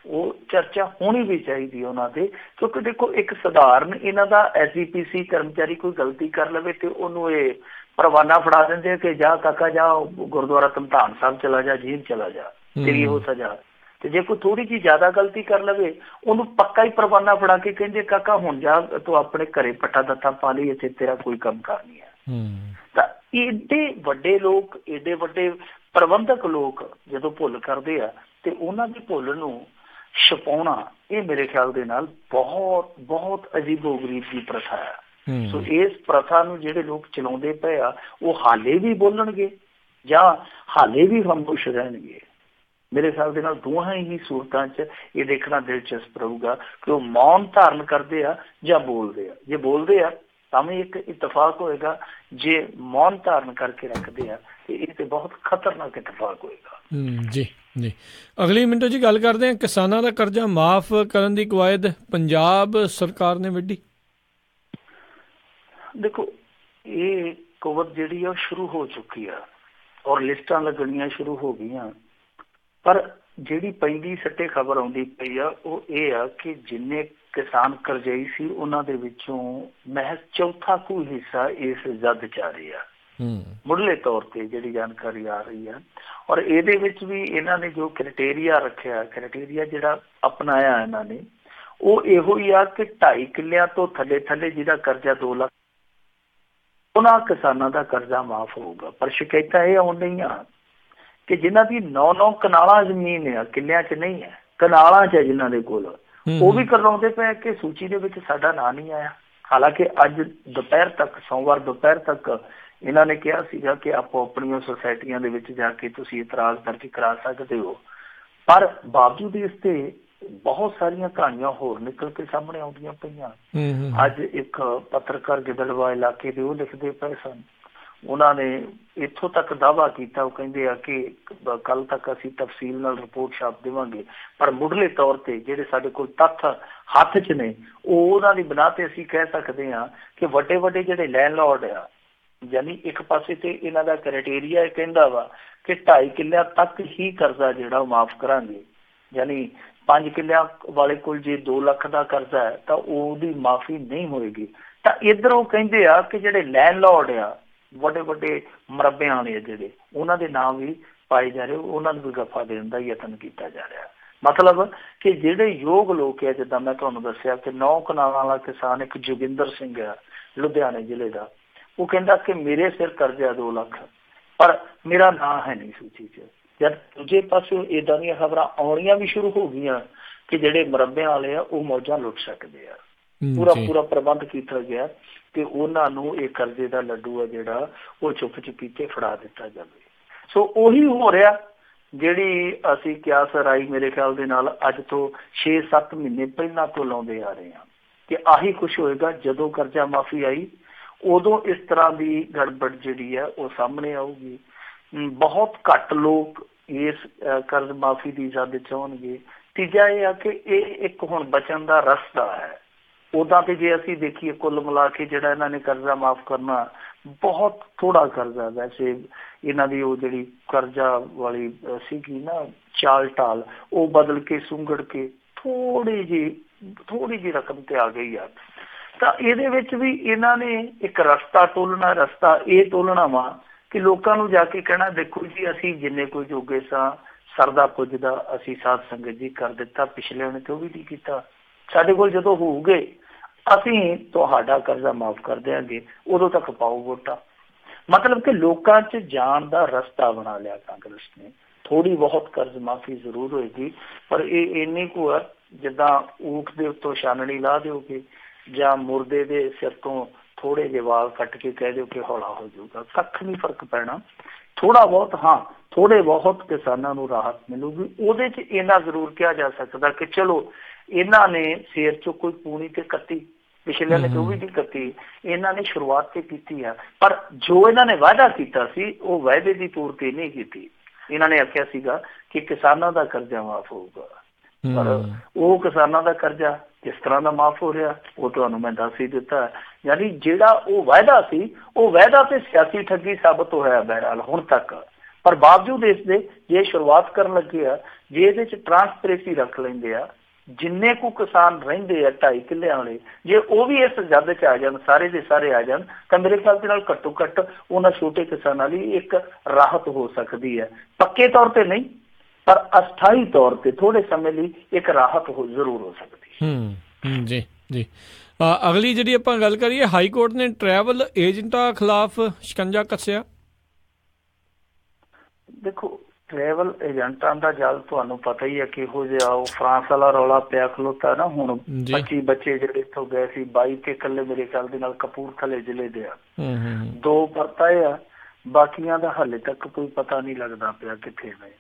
ਉਹ ਚਰਚਾ ਹੋਣੀ ਵੀ ਚਾਹੀਦੀ ਉਹਨਾਂ ਤੇ, ਕਿਉਂਕਿ ਦੇਖੋ ਇੱਕ ਸਧਾਰਨ ਇਹਨਾਂ ਦਾ SGPC ਕਰਮਚਾਰੀ ਕੋਈ ਗਲਤੀ ਕਰ ਲਵੇ ਤੇ ਉਹਨੂੰ ਇਹ ਪਰਵਾਨਾ ਫੜਾ ਦਿੰਦੇ ਕਿ ਜਾ ਕਾਕਾ ਜਾ ਗੁਰਦੁਆਰਾ ਧਮਧਾਨ ਸਾਹਿਬ ਚਲਾ ਜਾ, ਜੇਲ੍ਹ ਚਲਾ ਜਾ, ਤੇਰੀ ਇਹੋ ਸਜ਼ਾ। ਤੇ ਜੇ ਕੋਈ ਥੋੜੀ ਜਿਹੀ ਜ਼ਿਆਦਾ ਗਲਤੀ ਕਰ ਲਵੇ ਉਹਨੂੰ ਪੱਕਾ ਹੀ ਪਰਵਾਨਾ ਫੜਾ ਕੇ ਕਹਿੰਦੇ ਕਾਕਾ ਹੁਣ ਜਾ ਤੂੰ ਆਪਣੇ ਘਰੇ ਪੱਟਾ ਦੱਥਾ ਪਾ ਲਈ, ਇੱਥੇ ਤੇਰਾ ਕੋਈ ਕੰਮ ਕਾਰ ਨਹੀਂ ਹੈ। ਤਾਂ ਏਡੇ ਵੱਡੇ ਲੋਕ, ਏਡੇ ਵੱਡੇ ਪ੍ਰਬੰਧਕ ਲੋਕ ਜਦੋਂ ਭੁੱਲ ਕਰਦੇ ਆ ਤੇ ਉਹਨਾਂ ਦੀ ਭੁੱਲ ਨੂੰ ਛਪਾਉਣਾ, ਇਹ ਮੇਰੇ ਖਿਆਲ ਦੇ ਨਾਲ ਬਹੁਤ ਬਹੁਤ ਅਜੀਬੋ ਗਰੀਬ ਦੀ ਪ੍ਰਥਾ ਹੈ। ਸੋ ਇਸ ਪ੍ਰਥਾ ਨੂੰ ਜਿਹੜੇ ਲੋਕ ਚਲਾਉਂਦੇ ਪਏ ਆ ਉਹ ਹਾਲੇ ਵੀ ਬੋਲਣਗੇ ਜਾਂ ਹਾਲੇ ਵੀ ਖਾਮੋਸ਼ ਰਹਿਣਗੇ। ਮੇਰੇ ਖਿਆਲ ਦੇ ਨਾਲ ਦੋਹਾਂ ਹੀ ਸੂਰਤਾਂ 'ਚ ਇਹ ਦੇਖਣਾ ਦਿਲਚਸਪ ਰਹੂਗਾ ਕਿ ਉਹ ਮੌਨ ਧਾਰਨ ਕਰਦੇ ਆ ਜਾਂ ਬੋਲਦੇ ਆ। ਜੇ ਬੋਲਦੇ ਆ ਤਾਂ ਵੀ ਇੱਕ ਇਤਫਾਕ ਹੋਏਗਾ, ਜੇ ਮੌਨ ਧਾਰਨ ਕਰਕੇ ਰੱਖਦੇ ਆ ਤੇ ਇਹ ਤੇ ਬਹੁਤ ਖਤਰਨਾਕ ਇਤਫਾਕ ਹੋਏਗਾ। ਜੀ ਜੀ, ਅਗਲੀ ਮਿੰਟੋ ਜੀ ਗੱਲ ਕਰਦੇ ਹਾਂ। ਕਿਸਾਨਾਂ ਦਾ ਕਰਜ਼ਾ ਮਾਫ਼ ਕਰਨ ਦੀ ਕਵਾਇਦ ਪੰਜਾਬ ਸਰਕਾਰ ਨੇ ਵਿੱਢੀ। ਦੇਖੋ ਇਹ ਕਵਾਇਦ ਜਿਹੜੀ ਆ ਉਹ ਸ਼ੁਰੂ ਹੋ ਚੁੱਕੀ ਆ ਔਰ ਲਿਸਟਾਂ ਲੱਗਣੀਆਂ ਸ਼ੁਰੂ ਹੋ ਗਈਆਂ, ਪਰ ਜਿਹੜੀ ਪੈਂਦੀ ਸੱਟੇ ਖਬਰ ਆਉਂਦੀ ਪਈ ਆ ਉਹ ਇਹ ਆ ਕਿ ਜਿੰਨੇ ਕਿਸਾਨ ਕਰਜ਼ਈ ਸੀ ਉਹਨਾਂ ਦੇ ਵਿੱਚੋਂ ਮਹਿਜ਼ ਚੌਥਾ ਕੁ ਹਿੱਸਾ ਇਸ ਜਦ 'ਚ ਆ ਰਿਹਾ ਮੁੱਢਲੇ ਤੌਰ ਤੇ ਜਿਹੜੀ ਜਾਣਕਾਰੀ ਆ ਰਹੀ ਹੈ। ਔਰ ਇਹਦੇ ਵਿੱਚ ਵੀ ਇਹਨਾਂ ਨੇ ਜੋ ਕ੍ਰਾਈਟੇਰੀਆ ਰੱਖਿਆ, ਕ੍ਰਾਈਟੇਰੀਆ ਜਿਹੜਾ ਅਪਣਾਇਆ ਇਹਨਾਂ ਨੇ, ਉਹ ਇਹੋ ਹੀ ਆ ਕਿ 2.5 ਕਿੱਲਿਆਂ ਤੋਂ ਥੱਲੇ ਥੱਲੇ ਜਿਹਦਾ ਕਰਜ਼ਾ 2 ਲੱਖ, ਉਹਨਾਂ ਕਿਸਾਨਾਂ ਦਾ ਕਰਜ਼ਾ ਮਾਫ਼ ਹੋਊਗਾ। ਪਰ ਸ਼ਿਕਾਇਤਾਂ ਇਹ ਆਉਣ ਰਹੀਆਂ ਕਿ ਜਿਨ੍ਹਾਂ ਦੀ 9-9 ਕਨਾਲਾਂ ਜ਼ਮੀਨ ਆ, ਕਿੱਲਿਆਂ 'ਚ ਨਹੀਂ ਹੈ, ਕਨਾਲਾਂ 'ਚ ਹੈ ਜਿਨ੍ਹਾਂ ਦੇ ਕੋਲ, ਉਹ ਵੀ ਕਰਵਾਉਂਦੇ ਪਏ ਕਿ ਸੂਚੀ ਦੇ ਵਿੱਚ ਸਾਡਾ ਨਾਂ ਨਹੀਂ ਆਇਆ। ਹਾਲਾਂਕਿ ਅੱਜ ਦੁਪਹਿਰ ਤੱਕ, ਸੋਮਵਾਰ ਦੁਪਹਿਰ ਤੱਕ ਇਹਨਾਂ ਨੇ ਕਿਹਾ ਸੀਗਾ ਕਿ ਆਪੋ ਆਪਣੀਆਂ ਸੁਸਾਇਟੀਆਂ ਦੇ ਵਿੱਚ ਜਾ ਕੇ ਤੁਸੀਂ ਇਤਰਾਜ਼ ਦਰਜ ਕਰਾ ਸਕਦੇ ਹੋ, ਪਰ ਬਾਵਜੂਦ ਇਸ ਤੇ ਬਹੁਤ ਸਾਰੀਆਂ ਕਹਾਣੀਆਂ ਹੋਰ ਨਿਕਲ ਕੇ ਸਾਹਮਣੇ ਆਉਂਦੀਆਂ ਪਈਆਂ। ਅੱਜ ਇੱਕ ਪੱਤਰਕਾਰ ਗਿੱਦੜਬਾਹਾ ਇਲਾਕੇ ਦੇ ਉਹ ਲਿਖਦੇ ਪਏ ਸਨ, ਉਹਨਾਂ ਨੇ ਇੱਥੋਂ ਤੱਕ ਦਾਅਵਾ ਕੀਤਾ, ਉਹ ਕਹਿੰਦੇ ਆ ਕਿ ਕੱਲ੍ਹ ਤੱਕ ਅਸੀਂ ਤਫਸੀਲ ਨਾਲ ਰਿਪੋਰਟ ਛਾਪ ਦੇਵਾਂਗੇ, ਪਰ ਮੁੱਢਲੇ ਤੌਰ ਤੇ ਜਿਹੜੇ ਸਾਡੇ ਕੋਲ ਤੱਥ ਹੱਥ 'ਚ ਨੇ ਉਹ ਉਹਨਾਂ ਦੀ ਬਿਨਾਹ ਤੇ ਅਸੀਂ ਕਹਿ ਸਕਦੇ ਹਾਂ ਕਿ ਵੱਡੇ ਵੱਡੇ ਜਿਹੜੇ ਲੈਂਡਲੋਰਡ ਆ, ਯਾਨੀ ਇੱਕ ਪਾਸੇ ਤੇ ਇਹਨਾਂ ਦਾ ਕ੍ਰਾਈਟੇਰੀਆ ਇਹ ਕਹਿੰਦਾ ਵਾ ਕਿ 2.5 ਕਿੱਲਿਆਂ ਤੱਕ ਹੀ ਕਰਜ਼ਾ ਜਿਹੜਾ ਉਹ ਮਾਫ਼ ਕਰਾਂਗੇ, ਯਾਨੀ 5 ਕਿੱਲਿਆਂ ਵਾਲੇ ਕੋਲ ਜੇ 2 ਲੱਖ ਦਾ ਕਰਜ਼ਾ ਹੈ ਤਾਂ ਉਹਦੀ ਮਾਫ਼ੀ ਨਹੀਂ ਹੋਏਗੀ। ਤਾਂ ਇੱਧਰ ਉਹ ਕਹਿੰਦੇ ਆ ਕਿ ਜਿਹੜੇ ਲੈਂਡਲੋਰਡ ਆ, ਵੱਡੇ ਵੱਡੇ ਮਰੱਬਿਆਂ ਵਾਲੇ ਆ ਜਿਹੜੇ, ਉਹਨਾਂ ਦੇ ਨਾਮ ਵੀ ਪਾਏ ਜਾ ਰਹੇ, ਉਹਨਾਂ ਨੂੰ ਵੀ ਗਫਾ ਦੇਣ ਦਾ ਯਤਨ ਕੀਤਾ ਜਾ ਰਿਹਾ। ਮਤਲਬ ਕਿ ਜਿਹੜੇ ਯੋਗ ਲੋਕ ਆ, ਜਿੱਦਾਂ ਮੈਂ ਤੁਹਾਨੂੰ ਦੱਸਿਆ ਕਿ 9 ਕਨਾਲਾਂ ਵਾਲਾ ਕਿਸਾਨ ਇੱਕ ਜੋਗਿੰਦਰ ਸਿੰਘ ਆ ਲੁਧਿਆਣੇ ਜ਼ਿਲ੍ਹੇ ਦਾ, ਉਹ ਕਹਿੰਦਾ ਕਿ ਮੇਰੇ ਸਿਰ ਕਰਜ਼ਾ 2 ਲੱਖ, ਪਰ ਮੇਰਾ ਨਾਂ ਹੈ ਨਹੀਂ ਸੂਚੀ 'ਚ। ਜਦ ਦੂਜੇ ਪਾਸੇ ਇੱਦਾਂ ਦੀਆਂ ਖਬਰਾਂ ਆਉਣੀਆਂ ਵੀ ਸ਼ੁਰੂ ਹੋ ਗਈਆਂ ਕਿ ਜਿਹੜੇ ਮਰੱਬਿਆਂ ਵਾਲੇ ਆ ਉਹ ਮੌਜਾਂ ਲੁੱਟ ਸਕਦੇ ਆ, ਪੂਰਾ ਪ੍ਰਬੰਧ ਕੀਤਾ ਗਿਆ ਕਿ ਉਹਨਾਂ ਨੂੰ ਇਹ ਕਰਜ਼ੇ ਦਾ ਲੱਡੂ ਆ ਜਿਹੜਾ ਉਹ ਚੁੱਪ ਚੁਪੀਤੇ ਫੜਾ ਦਿੱਤਾ ਜਾਵੇ। ਸੋ ਉਹੀ ਹੋ ਰਿਹਾ ਜਿਹੜੀ ਅਸੀਂ ਕਿਆਸ ਰਾਈ ਮੇਰੇ ਖਿਆਲ ਦੇ ਨਾਲ ਅੱਜ ਤੋਂ 6-7 ਮਹੀਨੇ ਪਹਿਲਾਂ ਤੋਂ ਲਾਉਂਦੇ ਆ ਰਹੇ ਹਾਂ ਕਿ ਆਹੀ ਕੁਛ ਹੋਏਗਾ। ਜਦੋਂ ਕਰਜ਼ਾ ਮਾਫ਼ੀ ਆਈ ਉਦੋਂ ਇਸ ਤਰ੍ਹਾਂ ਦੀ ਗੜਬੜ ਜਿਹੜੀ ਹੈ ਉਹ ਸਾਹਮਣੇ ਆਊਗੀ। ਬਹੁਤ ਘੱਟ ਲੋਕ ਇਸ ਕਰਜ਼ ਮਾਫ਼ੀ ਦੀ ਜਦ ਚਾਹੁੰਣਗੇ। ਤੀਜਾ ਇਹ ਆ ਕਿ ਇਹ ਇੱਕ ਹੁਣ ਬਚਣ ਦਾ ਰਸਤਾ ਹੈ। ਉੱਦਾਂ ਤੇ ਜੇ ਅਸੀਂ ਦੇਖੀਏ ਕੁੱਲ ਮਿਲਾ ਕੇ ਜਿਹੜਾ ਇਹਨਾਂ ਨੇ ਕਰਜ਼ਾ ਮਾਫ਼ ਕਰਨਾ ਬਹੁਤ ਥੋੜ੍ਹਾ ਕਰਜ਼ਾ, ਵੈਸੇ ਇਹਨਾਂ ਦੀ ਉਹ ਜਿਹੜੀ ਕਰਜ਼ਾ ਵਾਲੀ ਸੀਗੀ ਨਾ ਚਾਲ ਢਾਲ, ਉਹ ਬਦਲ ਕੇ ਸੁੰਗੜ ਕੇ ਥੋੜ੍ਹੀ ਜਿਹੀ ਰਕਮ ਤੇ ਆ ਗਈ ਆ। ਤਾਂ ਇਹਦੇ ਵਿੱਚ ਵੀ ਇਹਨਾਂ ਨੇ ਇੱਕ ਰਸਤਾ ਟੋਲਣਾ, ਰਸਤਾ ਇਹ ਟੋਲਣਾ ਵਾ ਕਿ ਲੋਕਾਂ ਨੂੰ ਜਾ ਕੇ ਕਹਿਣਾ ਦੇਖੋ ਜੀ ਅਸੀਂ ਜਿੰਨੇ ਕੋਈ ਜੋਗੇ ਸਾਂ, ਸਰਦਾ ਪੁੱਜਦਾ ਅਸੀਂ ਸਾਧ ਸੰਗਤ ਜੀ ਕਰ ਦਿੱਤਾ, ਪਿਛਲੇ ਨੇ ਤੇ ਉਹ ਵੀ ਨਹੀਂ ਕੀਤਾ, ਸਾਡੇ ਕੋਲ ਜਦੋਂ ਹੋਊਗੇ ਅਸੀਂ ਤੁਹਾਡਾ ਕਰਜ਼ਾ ਮਾਫ਼ ਕਰ ਦਿਆਂਗੇ, ਉਦੋਂ ਤੱਕ ਪਾਓ ਵੋਟਾਂ। ਮਤਲਬ ਕਿ ਲੋਕਾਂ 'ਚ ਜਾਣ ਦਾ ਰਸਤਾ ਬਣਾ ਲਿਆ ਕਾਂਗਰਸ ਨੇ। ਥੋੜ੍ਹੀ ਬਹੁਤ ਕਰਜ਼ ਮਾਫ਼ੀ ਜ਼ਰੂਰ ਹੋਏਗੀ, ਪਰ ਇਹ ਇੰਨੀ ਕੁ ਆ ਜਿੱਦਾਂ ਊਠ ਦੇ ਉੱਤੋਂ ਛਾਨਣੀ ਲਾ ਦਿਓਗੇ ਜਾਂ ਮੁਰਦੇ ਦੇ ਸਿਰ ਤੋਂ ਥੋੜ੍ਹੇ ਜਿਹੇ ਵਾਲ ਕੱਟ ਕੇ ਕਹਿ ਦਿਓ ਕਿ ਹੌਲਾ ਹੋ ਜਾਊਗਾ, ਕੱਖ ਨਹੀਂ ਫਰਕ ਪੈਣਾ। ਥੋੜਾ ਬਹੁਤ, ਹਾਂ ਥੋੜੇ ਬਹੁਤ ਕਿਸਾਨਾਂ ਨੂੰ ਰਾਹਤ ਮਿਲੂਗੀ। ਉਹਦੇ 'ਚ ਇੰਨਾ ਜ਼ਰੂਰ ਕਿਹਾ ਜਾ ਸਕਦਾ ਕਿ ਚਲੋ ਇਹਨਾਂ ਨੇ ਸਿਰ 'ਚੋਂ ਕੋਈ ਪੂਣੀ ਤੇ ਕੱਤੀ, ਪਿਛਲੇ ਨੇ ਜੋ ਵੀ ਨਹੀਂ ਕੱਤੀ, ਇਹਨਾਂ ਨੇ ਸ਼ੁਰੂਆਤ ਤੇ ਕੀਤੀ ਆ। ਪਰ ਜੋ ਇਹਨਾਂ ਨੇ ਵਾਅਦਾ ਕੀਤਾ ਸੀ ਉਹ ਵਾਅਦੇ ਦੀ ਪੂਰਤੀ ਨਹੀਂ ਕੀਤੀ। ਇਹਨਾਂ ਨੇ ਆਖਿਆ ਸੀਗਾ ਕਿ ਕਿਸਾਨਾਂ ਦਾ ਕਰਜ਼ਾ ਮਾਫ਼ ਹੋਊਗਾ, ਪਰ ਉਹ ਕਿਸਾਨਾਂ ਦਾ ਕਰਜ਼ਾ ਕਿਸ ਤਰ੍ਹਾਂ ਦਾ ਮਾਫ਼ ਹੋ ਰਿਹਾ ਉਹ ਤੁਹਾਨੂੰ ਮੈਂ ਦੱਸ ਹੀ ਦਿੱਤਾ। ਯਾਨੀ ਜਿਹੜਾ ਉਹ ਵਾਅਦਾ ਸੀ ਉਹ ਵਾਅਦਾ ਤੇ ਸਿਆਸੀ ਠੱਗੀ ਸਾਬਤ ਹੋਇਆ ਬਹਿਰਹਾਲ ਹੁਣ ਤੱਕ। ਪਰ ਬਾਵਜੂਦ ਇਸ ਦੇ ਜੇ ਸ਼ੁਰੂਆਤ ਕਰਨ ਲੱਗੇ ਆ, ਜੇ ਇਹਦੇ 'ਚ ਟਰਾਂਸਪੇਰੈਂਸੀ ਰੱਖ ਲੈਂਦੇ ਆ, ਜਿੰਨੇ ਕੁ ਕਿਸਾਨ ਰਹਿੰਦੇ ਆ 2.5 ਕਿੱਲਿਆਂ ਵਾਲੇ, ਜੇ ਉਹ ਵੀ ਇਸ ਜੱਦ 'ਚ ਆ ਜਾਣ, ਸਾਰੇ ਦੇ ਸਾਰੇ ਆ ਜਾਣ, ਤਾਂ ਮੇਰੇ ਖਿਆਲ ਦੇ ਨਾਲ ਘੱਟੋ ਘੱਟ ਉਹਨਾਂ ਛੋਟੇ ਕਿਸਾਨਾਂ ਲਈ ਇੱਕ ਰਾਹਤ ਹੋ ਸਕਦੀ ਹੈ। ਪੱਕੇ ਤੌਰ ਤੇ ਨਹੀਂ, ਪਰ ਅਸਥਾਈ ਤੌਰ ਤੇ ਥੋੜੇ ਸਮੇਂ ਲਈ ਇੱਕ ਰਾਹਤ ਜ਼ਰੂਰ ਹੋ ਸਕਦੀ ਹੈ। ਜੀ ਜੀ। ਅਗਲੀ ਜਿਹੜੀ ਆਪਾਂ ਗੱਲ ਕਰੀਏ, ਹਾਈ ਕੋਰਟ ਨੇ ਟਰੈਵਲ ਏਜੰਟਾਂ ਖਿਲਾਫ ਸ਼ਿਕੰਜਾ ਕੱਸਿਆ। ਦੇਖੋ ਟਰੈਵਲ ਏਜੰਟਾਂ ਦਾ ਜਲ ਤੁਹਾਨੂੰ ਪਤਾ ਹੀ ਹੈ ਕਿਹੋ ਜਿਹਾ, ਉਹ ਫਰਾਂਸ ਵਾਲਾ ਰੌਲਾ ਪਿਆ ਖਲੋਤਾ ਨਾ। ਹੁਣ 25 ਬੱਚੇ ਜਿਹੜੇ ਇੱਥੋਂ ਗਏ ਸੀ, 22 ਤੇ ਇਕੱਲੇ ਮੇਰੇ ਖਿਆਲ ਦੇ ਨਾਲ ਕਪੂਰਥਲੇ ਜ਼ਿਲ੍ਹੇ ਦੇ ਆ, 2 ਪਰਤਾਏ ਆ, ਬਾਕੀਆਂ ਦਾ ਹਾਲੇ ਤੱਕ ਕੋਈ ਪਤਾ ਨਹੀਂ ਲੱਗਦਾ ਪਿਆ ਕਿੱਥੇ ਨੇ।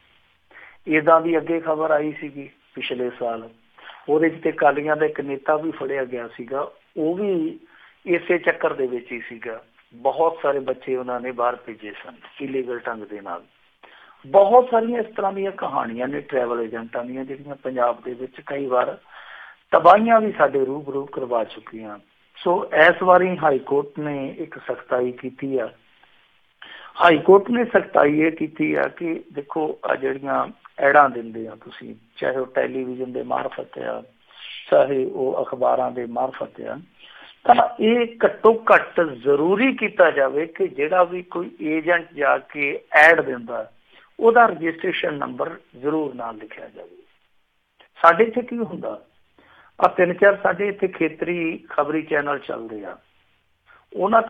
ਇਹਦਾ ਵੀ ਅੱਗੇ ਖਬਰ ਆਈ ਸੀਗੀ ਪਿਛਲੇ ਸਾਲ, ਉਹਦੇ 'ਚ ਤੇ ਅਕਾਲੀਆਂ ਦਾ ਇੱਕ ਨੇਤਾ ਵੀ ਫੜਿਆ ਗਿਆ ਸੀਗਾ, ਉਹ ਵੀ ਇਸੇ ਚੱਕਰ ਦੇ ਵਿੱਚ ਹੀ ਸੀਗਾ। ਬਹੁਤ ਸਾਰੇ ਬੱਚੇ ਉਹਨਾਂ ਨੇ ਬਾਹਰ ਭੇਜੇ ਸਨ ਇਲੀਗਲ ਢੰਗ ਦੇ ਨਾਲ। ਬਹੁਤ ਸਾਰੀਆਂ ਇਸ ਤਰ੍ਹਾਂ ਦੀਆਂ ਕਹਾਣੀਆਂ ਨੇ ਟਰੈਵਲ ਏਜੰਟਾਂ ਦੀਆਂ ਜਿਹੜੀਆਂ ਪੰਜਾਬ ਦੇ ਵਿੱਚ ਕਈ ਵਾਰ ਤਬਾਹੀਆਂ ਵੀ ਸਾਡੇ ਰੂਬਰੂ ਕਰਵਾ ਚੁੱਕੀਆਂ। ਸੋ ਇਸ ਵਾਰੀ ਹਾਈ ਕੋਰਟ ਨੇ ਇੱਕ ਸਖਤਾਈ ਕੀਤੀ ਆ। ਹਾਈ ਕੋਰਟ ਨੇ ਸਖਤਾਈ ਇਹ ਕੀਤੀ ਆ ਕਿ ਦੇਖੋ ਆ ਜਿਹੜੀਆਂ ਐਡਾਂ ਦਿੰਦੇ ਆ ਤੁਸੀਂ, ਚਾਹੇ ਉਹ ਟੈਲੀਵਿਜ਼ਨ ਦੇ ਮਾਰਫਤ ਆ, ਚਾਹੇ ਉਹ ਅਖਬਾਰਾਂ ਦੇ ਮਾਰਫਤ ਆ, ਤਾਂ ਇਹ ਘੱਟੋ ਘੱਟ ਜ਼ਰੂਰੀ ਕੀਤਾ ਜਾਵੇ ਕਿ ਜਿਹੜਾ ਵੀ ਕੋਈ ਏਜੰਟ ਜਾ ਕੇ ਐਡ ਦਿੰਦਾ ਉਹਦਾ ਰਜਿਸਟ੍ਰੇਸ਼ਨ ਨੰਬਰ ਜ਼ਰੂਰ ਨਾਲ ਲਿਖਿਆ ਜਾਵੇ। ਸਾਡੇ ਇੱਥੇ ਕੀ ਹੁੰਦਾ, ਆ 3-4 ਸਾਡੇ ਇੱਥੇ ਖੇਤਰੀ ਖਬਰੀ ਚੈਨਲ ਚੱਲਦੇ ਆ, ਉਹਨਾਂ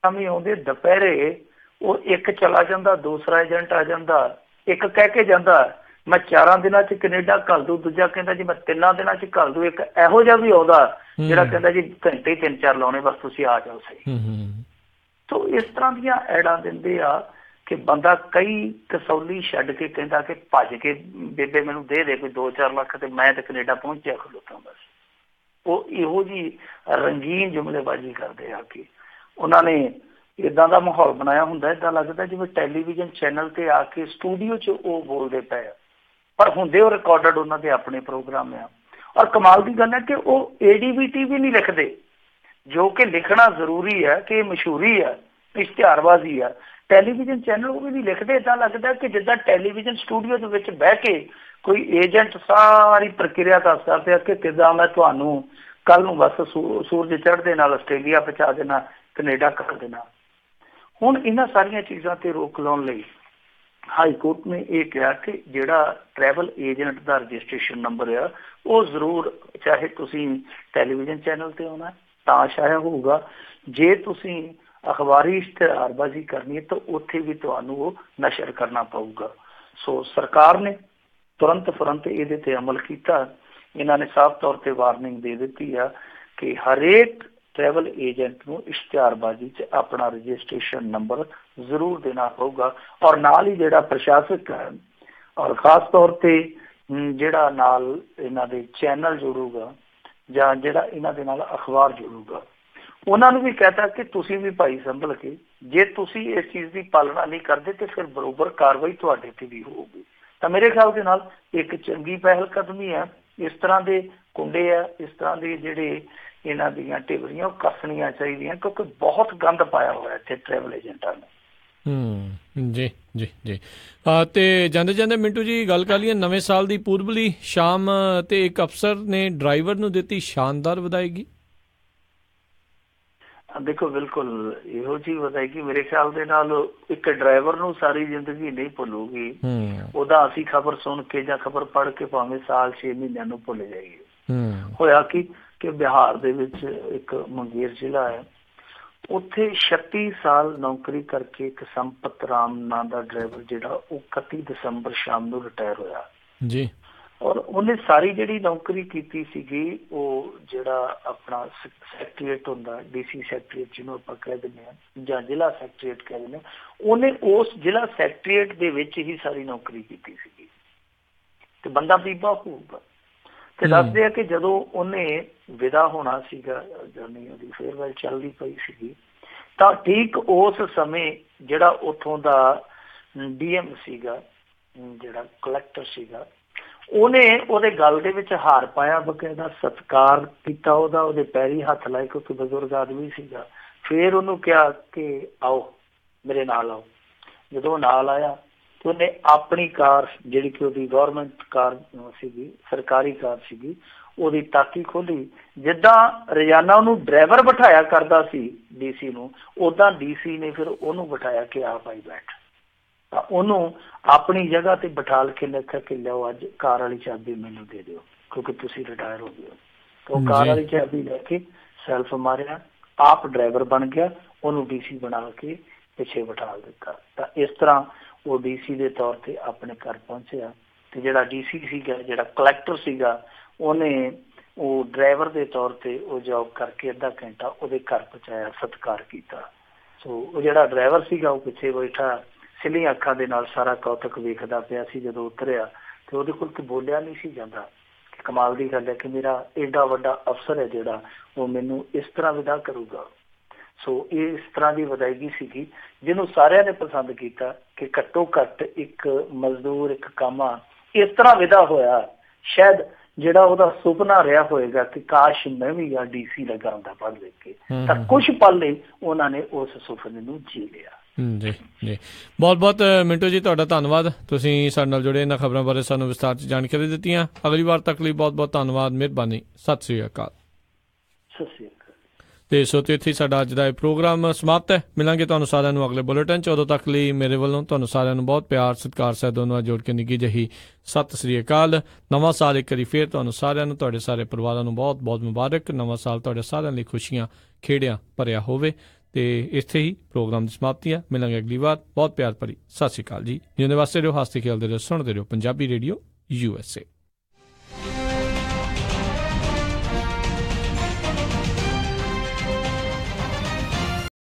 ਵੀ ਆਉਂਦੇ ਦੁਪਹਿਰੇ, ਉਹ ਇੱਕ ਚਲਾ ਜਾਂਦਾ, ਦੂਸਰਾ ਏਜੰਟ ਆ ਜਾਂਦਾ, ਇੱਕ ਕਹਿ ਕੇ ਜਾਂਦਾ ਮੈਂ 4 ਦਿਨਾਂ 'ਚ ਕੈਨੇਡਾ ਘੱਲ ਦੂੰ, ਦੂਜਾ ਕਹਿੰਦਾ ਜੀ ਮੈਂ 3 ਦਿਨਾਂ 'ਚ ਘੱਲ ਦੂੰ, ਇੱਕ ਇਹੋ ਜਿਹਾ ਵੀ ਆਉਂਦਾ ਜਿਹੜਾ ਕਹਿੰਦਾ ਜੀ ਘੰਟੇ 3-4 ਲਾਉਣੇ ਬਸ ਤੁਸੀਂ ਆ ਜਾਓ ਸਹੀ। ਸੋ ਇਸ ਤਰ੍ਹਾਂ ਦੀਆਂ ਐਡਾਂ ਦਿੰਦੇ ਆ ਕਿ ਬੰਦਾ ਕਈ ਕਸੌਲੀ ਛੱਡ ਕੇ ਕਹਿੰਦਾ ਕਿ ਭੱਜ ਕੇ ਬੇਬੇ ਮੈਨੂੰ ਦੇ ਕੋਈ 2-4 ਲੱਖ ਤੇ ਮੈਂ ਤੇ ਕੈਨੇਡਾ ਪਹੁੰਚਿਆ ਖਲੋਤਾ ਬਸ। ਉਹ ਇਹੋ ਜਿਹੀ ਰੰਗੀਨ ਜੁਮਲੇਬਾਜ਼ੀ ਕਰਦੇ ਆ ਕਿ ਉਹਨਾਂ ਨੇ ਇੱਦਾਂ ਦਾ ਮਾਹੌਲ ਬਣਾਇਆ ਹੁੰਦਾ, ਇੱਦਾਂ ਲੱਗਦਾ ਜਿਵੇਂ ਟੈਲੀਵਿਜ਼ਨ ਚੈਨਲ ਤੇ ਆ ਕੇ ਸਟੂਡੀਓ 'ਚ ਉਹ ਬੋਲਦੇ ਪਏ ਆ, ਪਰ ਹੁੰਦੇ ਉਹ ਰਿਕਾਰਡਡ ਉਹਨਾਂ ਦੇ ਆਪਣੇ ਪ੍ਰੋਗਰਾਮ ਆ। ਔਰ ਕਮਾਲ ਦੀ ਗੱਲ ਹੈ ਕਿ ਉਹ ADVT ਵੀ ਨਹੀਂ ਲਿਖਦੇ, ਜੋ ਕਿ ਲਿਖਣਾ ਜ਼ਰੂਰੀ ਹੈ ਕਿ ਮਸ਼ਹੂਰੀ ਆ, ਇਸ਼ਤਿਹਾਰਬਾਜ਼ੀ ਆ। ਟੈਲੀਵਿਜ਼ਨ ਚੈਨਲ ਉਹ ਵੀ ਨਹੀਂ ਲਿਖਦੇ। ਇੱਦਾਂ ਲੱਗਦਾ ਕਿ ਜਿੱਦਾਂ ਟੈਲੀਵਿਜ਼ਨ ਸਟੂਡੀਓ ਦੇ ਵਿੱਚ ਬਹਿ ਕੇ ਕੋਈ ਏਜੰਟ ਸਾਰੀ ਪ੍ਰਕਿਰਿਆ ਦੱਸ ਕਰਦੇ ਆ ਕਿ ਕਿੱਦਾਂ ਮੈਂ ਤੁਹਾਨੂੰ ਕੱਲ੍ਹ ਨੂੰ ਬਸ ਸੂਰਜ ਚੜ੍ਹਦੇ ਨਾਲ ਆਸਟ੍ਰੇਲੀਆ ਪਹੁੰਚਾ ਦੇਣਾ, ਕੈਨੇਡਾ ਕਰ ਦੇਣਾ। ਹੁਣ ਇਹਨਾਂ ਸਾਰੀਆਂ ਚੀਜ਼ਾਂ ਤੇ ਰੋਕ ਲਾਉਣ ਲਈ ਹਾਈ ਕੋਰਟ ਨੇ ਇਹ ਕਿਹਾ ਕਿ ਜਿਹੜਾ ਟਰੈਵਲ ਏਜੰਟ ਦਾ ਰਜਿਸਟ੍ਰੇਸ਼ਨ ਨੰਬਰ ਆ ਉਹ ਜ਼ਰੂਰ, ਚਾਹੇ ਤੁਸੀਂ ਟੈਲੀਵਿਜ਼ਨ ਚੈਨਲ ਤੇ ਆਉਣਾ ਤਾਂ ਸ਼ਾਇਦ ਹੋਊਗਾ, ਜੇ ਤੁਸੀਂ ਅਖਬਾਰੀ ਇਸ਼ਤਿਹਾਰਬਾਜ਼ੀ ਕਰਨੀ ਹੈ ਤਾਂ ਉੱਥੇ ਵੀ ਤੁਹਾਨੂੰ ਉਹ ਨਸ਼ਰ ਕਰਨਾ ਪਊਗਾ। ਸੋ ਸਰਕਾਰ ਨੇ ਤੁਰੰਤ ਇਹਦੇ ਤੇ ਅਮਲ ਕੀਤਾ। ਇਹਨਾਂ ਨੇ ਸਾਫ਼ ਤੌਰ ਤੇ ਵਾਰਨਿੰਗ ਦੇ ਦਿੱਤੀ ਆ ਕਿ ਹਰੇਕ ਟਰੈਵਲ ਏਜੰਟ ਨੂੰ ਇਸ਼ਤਿਹਾਰਬਾਜ਼ੀ 'ਚ ਆਪਣਾ ਰਜਿਸਟ੍ਰੇਸ਼ਨ ਨੰਬਰ ਜ਼ਰੂਰ ਦੇਣਾ ਪਊਗਾ। ਔਰ ਨਾਲ ਹੀ ਜਿਹੜਾ ਪ੍ਰਸ਼ਾਸਕ ਹੈ ਔਰ ਖ਼ਾਸ ਤੌਰ ਤੇ ਜਿਹੜਾ ਨਾਲ ਇਹਨਾਂ ਦੇ ਚੈਨਲ ਜੁੜੂਗਾ ਜਾਂ ਜਿਹੜਾ ਇਹਨਾਂ ਦੇ ਨਾਲ ਅਖਬਾਰ ਜੁੜੂਗਾ, ਉਹਨਾਂ ਨੂੰ ਵੀ ਕਹਿਤਾ ਕਿ ਤੁਸੀਂ ਵੀ ਭਾਈ ਸੰਭਲ ਕੇ, ਜੇ ਤੁਸੀਂ ਇਸ ਚੀਜ਼ ਦੀ ਪਾਲਣਾ ਨਹੀਂ ਕਰਦੇ ਤੇ ਫਿਰ ਬਰੋਬਰ ਕਾਰਵਾਈ ਤੁਹਾਡੇ ਤੇ ਵੀ ਹੋਊਗੀ। ਤਾਂ ਮੇਰੇ ਖਿਆਲ ਦੇ ਨਾਲ ਇੱਕ ਚੰਗੀ ਪਹਿਲ ਕਦਮੀ ਹੈ। ਇਸ ਤਰ੍ਹਾਂ ਦੇ ਕੁੰਡੇ ਆ, ਇਸ ਤਰ੍ਹਾਂ ਦੇ ਜਿਹੜੇ ਇਹਨਾਂ ਦੀਆਂ ਢਿਬਰੀਆਂ ਉਹ ਕੱਸਣੀਆਂ ਚਾਹੀਦੀਆਂ, ਕਿਉਂਕਿ ਬਹੁਤ ਗੰਦ ਪਾਇਆ ਹੋਇਆ ਇੱਥੇ ਟਰੈਵਲ ਏਜੰਟਾਂ ਨੇ। ਜੀ ਜੀ ਜੀ। ਤੇ ਜਾਂਦੇ ਜਾਂਦੇ ਮਿੰਟੂ ਜੀ ਗੱਲ ਕਰ ਲਈਏ ਨਵੇਂ ਸਾਲ ਦੀ ਪੂਰਬਲੀ ਸ਼ਾਮ, ਤੇ ਇੱਕ ਅਫਸਰ ਨੇ ਡਰਾਈਵਰ ਨੂੰ ਦਿੱਤੀ ਸ਼ਾਨਦਾਰ ਵਧਾਈਗੀ। ਦੇਖੋ ਬਿਲਕੁਲ ਇਹੋ ਜਿਹੀ ਵਧਾਈਗੀ ਮੇਰੇ ਖਿਆਲ ਦੇ ਨਾਲ ਇੱਕ ਡਰਾਈਵਰ ਨੂੰ ਸਾਰੀ ਜ਼ਿੰਦਗੀ ਨਹੀਂ ਭੁੱਲੂਗੀ। ਉਹਦਾ ਅਸੀਂ ਖਬਰ ਸੁਣ ਕੇ ਜਾਂ ਖਬਰ ਪੜ੍ਹ ਕੇ ਭਾਵੇਂ ਸਾਲ 6 ਮਹੀਨਿਆਂ ਨੂੰ ਭੁੱਲ ਜਾਈਏ। ਹੋਇਆ ਕਿ ਬਿਹਾਰ ਦੇ ਵਿੱਚ ਇੱਕ ਮੁੰਗੇਰ ਜ਼ਿਲ੍ਹਾ ਹੈ, ਉੱਥੇ 36 ਸਾਲ ਨੌਕਰੀ ਕਰਕੇ ਇੱਕ ਸੰਪਤ ਰਾਮ ਨਾਂ ਦਾ ਡਰਾਈਵਰ ਜਿਹੜਾ ਉਹ 31 ਦਸੰਬਰ ਸ਼ਾਮ ਨੂੰ ਰਿਟਾਇਰ ਹੋਇਆ ਜੀ। ਔਰ ਉਹਨੇ ਸਾਰੀ ਜਿਹੜੀ ਨੌਕਰੀ ਕੀਤੀ ਸੀਗੀ ਉਹ ਜਿਹੜਾ ਆਪਣਾ ਸੈਕਟਰੀਏਟ ਹੁੰਦਾ, DC ਸੈਕਟਰੀਏਟ ਜਿਹਨੂੰ ਆਪਾਂ ਕਹਿ ਦਿੰਦੇ ਹਾਂ ਜਾਂ ਜ਼ਿਲ੍ਹਾ ਸੈਕਟਰੀਏਟ ਕਹਿ ਦਿੰਦੇ ਹਾਂ, ਉਹਨੇ ਉਸ ਜ਼ਿਲ੍ਹਾ ਸੈਕਟਰੀਏਟ ਦੇ ਵਿੱਚ ਹੀ ਸਾਰੀ ਨੌਕਰੀ ਕੀਤੀ ਸੀਗੀ। ਤੇ ਬੰਦਾ ਬੀਬਾ ਹੋਊਗਾ। ਤੇ ਦੱਸਦੇ ਆ ਕਿ ਜਦੋਂ ਉਹਨੇ ਵਿਦਾ ਹੋਣਾ ਸੀਗਾ, ਜਾਨੀ ਉਹਦੀ ਫੇਅਰਵੈਲ ਚੱਲਦੀ ਪਈ ਸੀਗੀ, ਤਾਂ ਠੀਕ ਉਸ ਸਮੇਂ ਜਿਹੜਾ ਉੱਥੋਂ ਦਾ DM ਸੀਗਾ, ਜਿਹੜਾ ਕਲੈਕਟਰ ਸੀਗਾ, ਉਹਨੇ ਉਹਦੇ ਗਲ ਦੇ ਵਿੱਚ ਹਾਰ ਪਾਇਆ, ਬਕਾਇਦਾ ਸਤਿਕਾਰ ਕੀਤਾ ਉਹਦਾ, ਉਹਦੇ ਪੈਰੀ ਹੱਥ ਲਾਏ ਕਿਉਂਕਿ ਬਜ਼ੁਰਗ ਆਦਮੀ ਸੀਗਾ। ਫਿਰ ਉਹਨੂੰ ਕਿਹਾ ਕਿ ਆਓ ਮੇਰੇ ਨਾਲ ਆਓ। ਜਦੋਂ ਨਾਲ ਆਇਆ ਤੇ ਉਹਨੇ ਆਪਣੀ ਕਾਰ ਜਿਹੜੀ ਕਿ ਉਹਦੀ ਗੌਰਮੈਂਟ ਕਾਰ ਸੀਗੀ, ਸਰਕਾਰੀ ਕਾਰ ਸੀਗੀ, ਉਹਦੀ ਤਾਕੀ ਖੋਲੀ। ਜਿੱਦਾਂ ਰੋਜ਼ਾਨਾ ਉਹਨੂੰ ਡਰਾਈਵਰ ਬਿਠਾਇਆ ਕਰਦਾ ਸੀ DC ਨੂੰ, ਉੱਦਾਂ DC ਨੇ ਫਿਰ ਉਹਨੂੰ ਬਿਠਾਇਆ ਕਿ ਆ ਭਾਈ ਬੈਠ। ਤਾਂ ਉਹਨੂੰ ਆਪਣੀ ਜਗ੍ਹਾ ਤੇ ਬਿਠਾ ਕੇ ਲਿਖਿਆ ਕਿ ਲਿਆਓ ਅੱਜ ਕਾਰ ਵਾਲੀ ਚਾਬੀ ਮੈਨੂੰ ਦੇ ਦਿਓ ਕਿਉਂਕਿ ਤੁਸੀਂ ਰਿਟਾਇਰ ਹੋ ਗਏ ਹੋ। ਤਾਂ ਉਹ ਕਾਰ ਵਾਲੀ ਚਾਬੀ ਲੈ ਕੇ ਸੈਲਫ ਮਾਰਿਆ, ਆਪ ਡਰਾਈਵਰ ਬਣ ਗਿਆ, ਉਹਨੂੰ DC ਬਣਾ ਕੇ ਪਿੱਛੇ ਬਿਠਾ ਦਿੱਤਾ। ਤਾਂ ਇਸ ਤਰ੍ਹਾਂ ਉਹ DC ਦੇ ਤੌਰ ਤੇ ਆਪਣੇ ਘਰ ਪਹੁੰਚਿਆ। ਤੇ ਜਿਹੜਾ DC ਸੀਗਾ, ਜਿਹੜਾ ਕਲੈਕਟਰ ਸੀਗਾ, ਉਹਨੇ ਉਹ ਡਰਾਈਵਰ ਦੇ ਤੌਰ ਤੇ ਉਹ ਜੋਬ ਕਰਕੇ ਅੱਧਾ ਘੰਟਾ ਉਹਦੇ ਘਰ ਪਹੁੰਚਾਇਆ, ਸਤਿਕਾਰ ਕੀਤਾ। ਸੋ ਉਹ ਜਿਹੜਾ ਡਰਾਈਵਰ ਸੀਗਾ ਉਹ ਪਿੱਛੇ ਬੈਠਾ ਸਿੱਲੀਆਂ ਅੱਖਾਂ ਦੇ ਨਾਲ ਸਾਰਾ ਕੌਤਕ ਵੇਖਦਾ ਪਿਆ ਸੀ। ਜਦੋਂ ਉਤਰਿਆ ਤੇ ਉਹਦੇ ਕੋਲ ਤੇ ਬੋਲਿਆ ਨਹੀਂ ਸੀ ਜਾਂਦਾ। ਕਮਾਲ ਦੀ ਗੱਲ ਹੈ ਕਿ ਮੇਰਾ ਏਡਾ ਵੱਡਾ ਅਫਸਰ ਹੈ ਜਿਹੜਾ ਉਹ ਮੈਨੂੰ ਇਸ ਤਰ੍ਹਾਂ ਵਿਦਾ ਕਰੂਗਾ। ਸੋ ਇਹ ਇਸ ਤਰ੍ਹਾਂ ਦੀ ਵਿਦਾਇਗੀ ਸੀਗੀ ਜਿਹਨੂੰ ਸਾਰਿਆਂ ਨੇ ਪਸੰਦ ਕੀਤਾ ਕਿ ਘੱਟੋ ਘੱਟ ਇੱਕ ਮਜ਼ਦੂਰ, ਇੱਕ ਕਾਮਾ ਇਸ ਤਰ੍ਹਾਂ ਵਿਦਾ ਹੋਇਆ। ਸ਼ਾਇਦ ਜਿਹੜਾ ਉਹਦਾ ਸੁਪਨਾ ਰਿਹਾ ਹੋਏਗਾ ਕਿ ਕਾਸ਼ ਮੈਂ ਵੀ ਆ DC ਲੱਗਾ ਹੁੰਦਾ ਪੜ੍ਹ ਲਿਖ ਕੇ, ਤਾਂ ਕੁਛ ਪਲ ਲਈ ਉਹਨਾਂ ਨੇ ਉਸ ਸੁਪਨੇ ਨੂੰ ਜੀ ਲਿਆ। ਜੀ ਜੀ, ਬਹੁਤ ਬਹੁਤ ਮਿੰਟੂ ਜੀ ਤੁਹਾਡਾ ਧੰਨਵਾਦ। ਤੁਸੀਂ ਸਾਡੇ ਨਾਲ ਜੁੜੇ, ਇਹਨਾਂ ਖਬਰਾਂ ਬਾਰੇ ਸਾਨੂੰ ਵਿਸਥਾਰ 'ਚ ਜਾਣਕਾਰੀ ਦਿੱਤੀਆਂ। ਅਗਲੀ ਵਾਰ ਤੱਕ ਲਈ ਬਹੁਤ ਬਹੁਤ ਧੰਨਵਾਦ, ਮਿਹਰਬਾਨੀ, ਸਤਿ ਸ੍ਰੀ ਅਕਾਲ। ਸਤਿ ਸ੍ਰੀ ਅਕਾਲ। ਤੇ ਸੋ ਇੱਥੇ ਸਾਡਾ ਅੱਜ ਦਾ ਇਹ ਪ੍ਰੋਗਰਾਮ ਸਮਾਪਤ ਹੈ। ਮਿਲਾਂਗੇ ਤੁਹਾਨੂੰ ਸਾਰਿਆਂ ਨੂੰ ਅਗਲੇ ਬੁਲੇਟਿਨ 'ਚ। ਉਦੋਂ ਤੱਕ ਲਈ ਮੇਰੇ ਵੱਲੋਂ ਤੁਹਾਨੂੰ ਸਾਰਿਆਂ ਨੂੰ ਬਹੁਤ ਪਿਆਰ, ਸਤਿਕਾਰ ਸਹਿਤ ਦੋਨੋਂ ਜੋੜ ਕੇ ਨਿੱਘੀ ਜਿਹੀ ਸਤਿ ਸ੍ਰੀ ਅਕਾਲ। ਨਵਾਂ ਸਾਲ ਇੱਕ ਵਾਰੀ ਫੇਰ ਤੁਹਾਨੂੰ ਸਾਰਿਆਂ ਨੂੰ, ਤੁਹਾਡੇ ਸਾਰੇ ਪਰਿਵਾਰਾਂ ਨੂੰ ਬਹੁਤ ਬਹੁਤ ਮੁਬਾਰਕ। ਨਵਾਂ ਸਾਲ ਤੁਹਾਡੇ ਸਾਰਿਆਂ ਲਈ ਖੁਸ਼ੀਆਂ ਖੇੜਿਆਂ ਭਰਿਆ ਹੋਵੇ। ਤੇ ਇੱਥੇ ਹੀ ਪ੍ਰੋਗਰਾਮ ਦੀ ਸਮਾਪਤੀ ਹੈ। ਮਿਲਾਂਗੇ ਅਗਲੀ ਵਾਰ। ਬਹੁਤ ਪਿਆਰ ਭਰੀ ਸਤਿ ਸ਼੍ਰੀ ਅਕਾਲ ਜੀ। ਜਿਉਂਦੇ ਵਾਸਤੇ ਰਹੋ, ਹੱਸਦੇ ਖੇਲਦੇ ਰਹੋ, ਸੁਣਦੇ ਰਹੋ ਪੰਜਾਬੀ ਰੇਡੀਓ USA।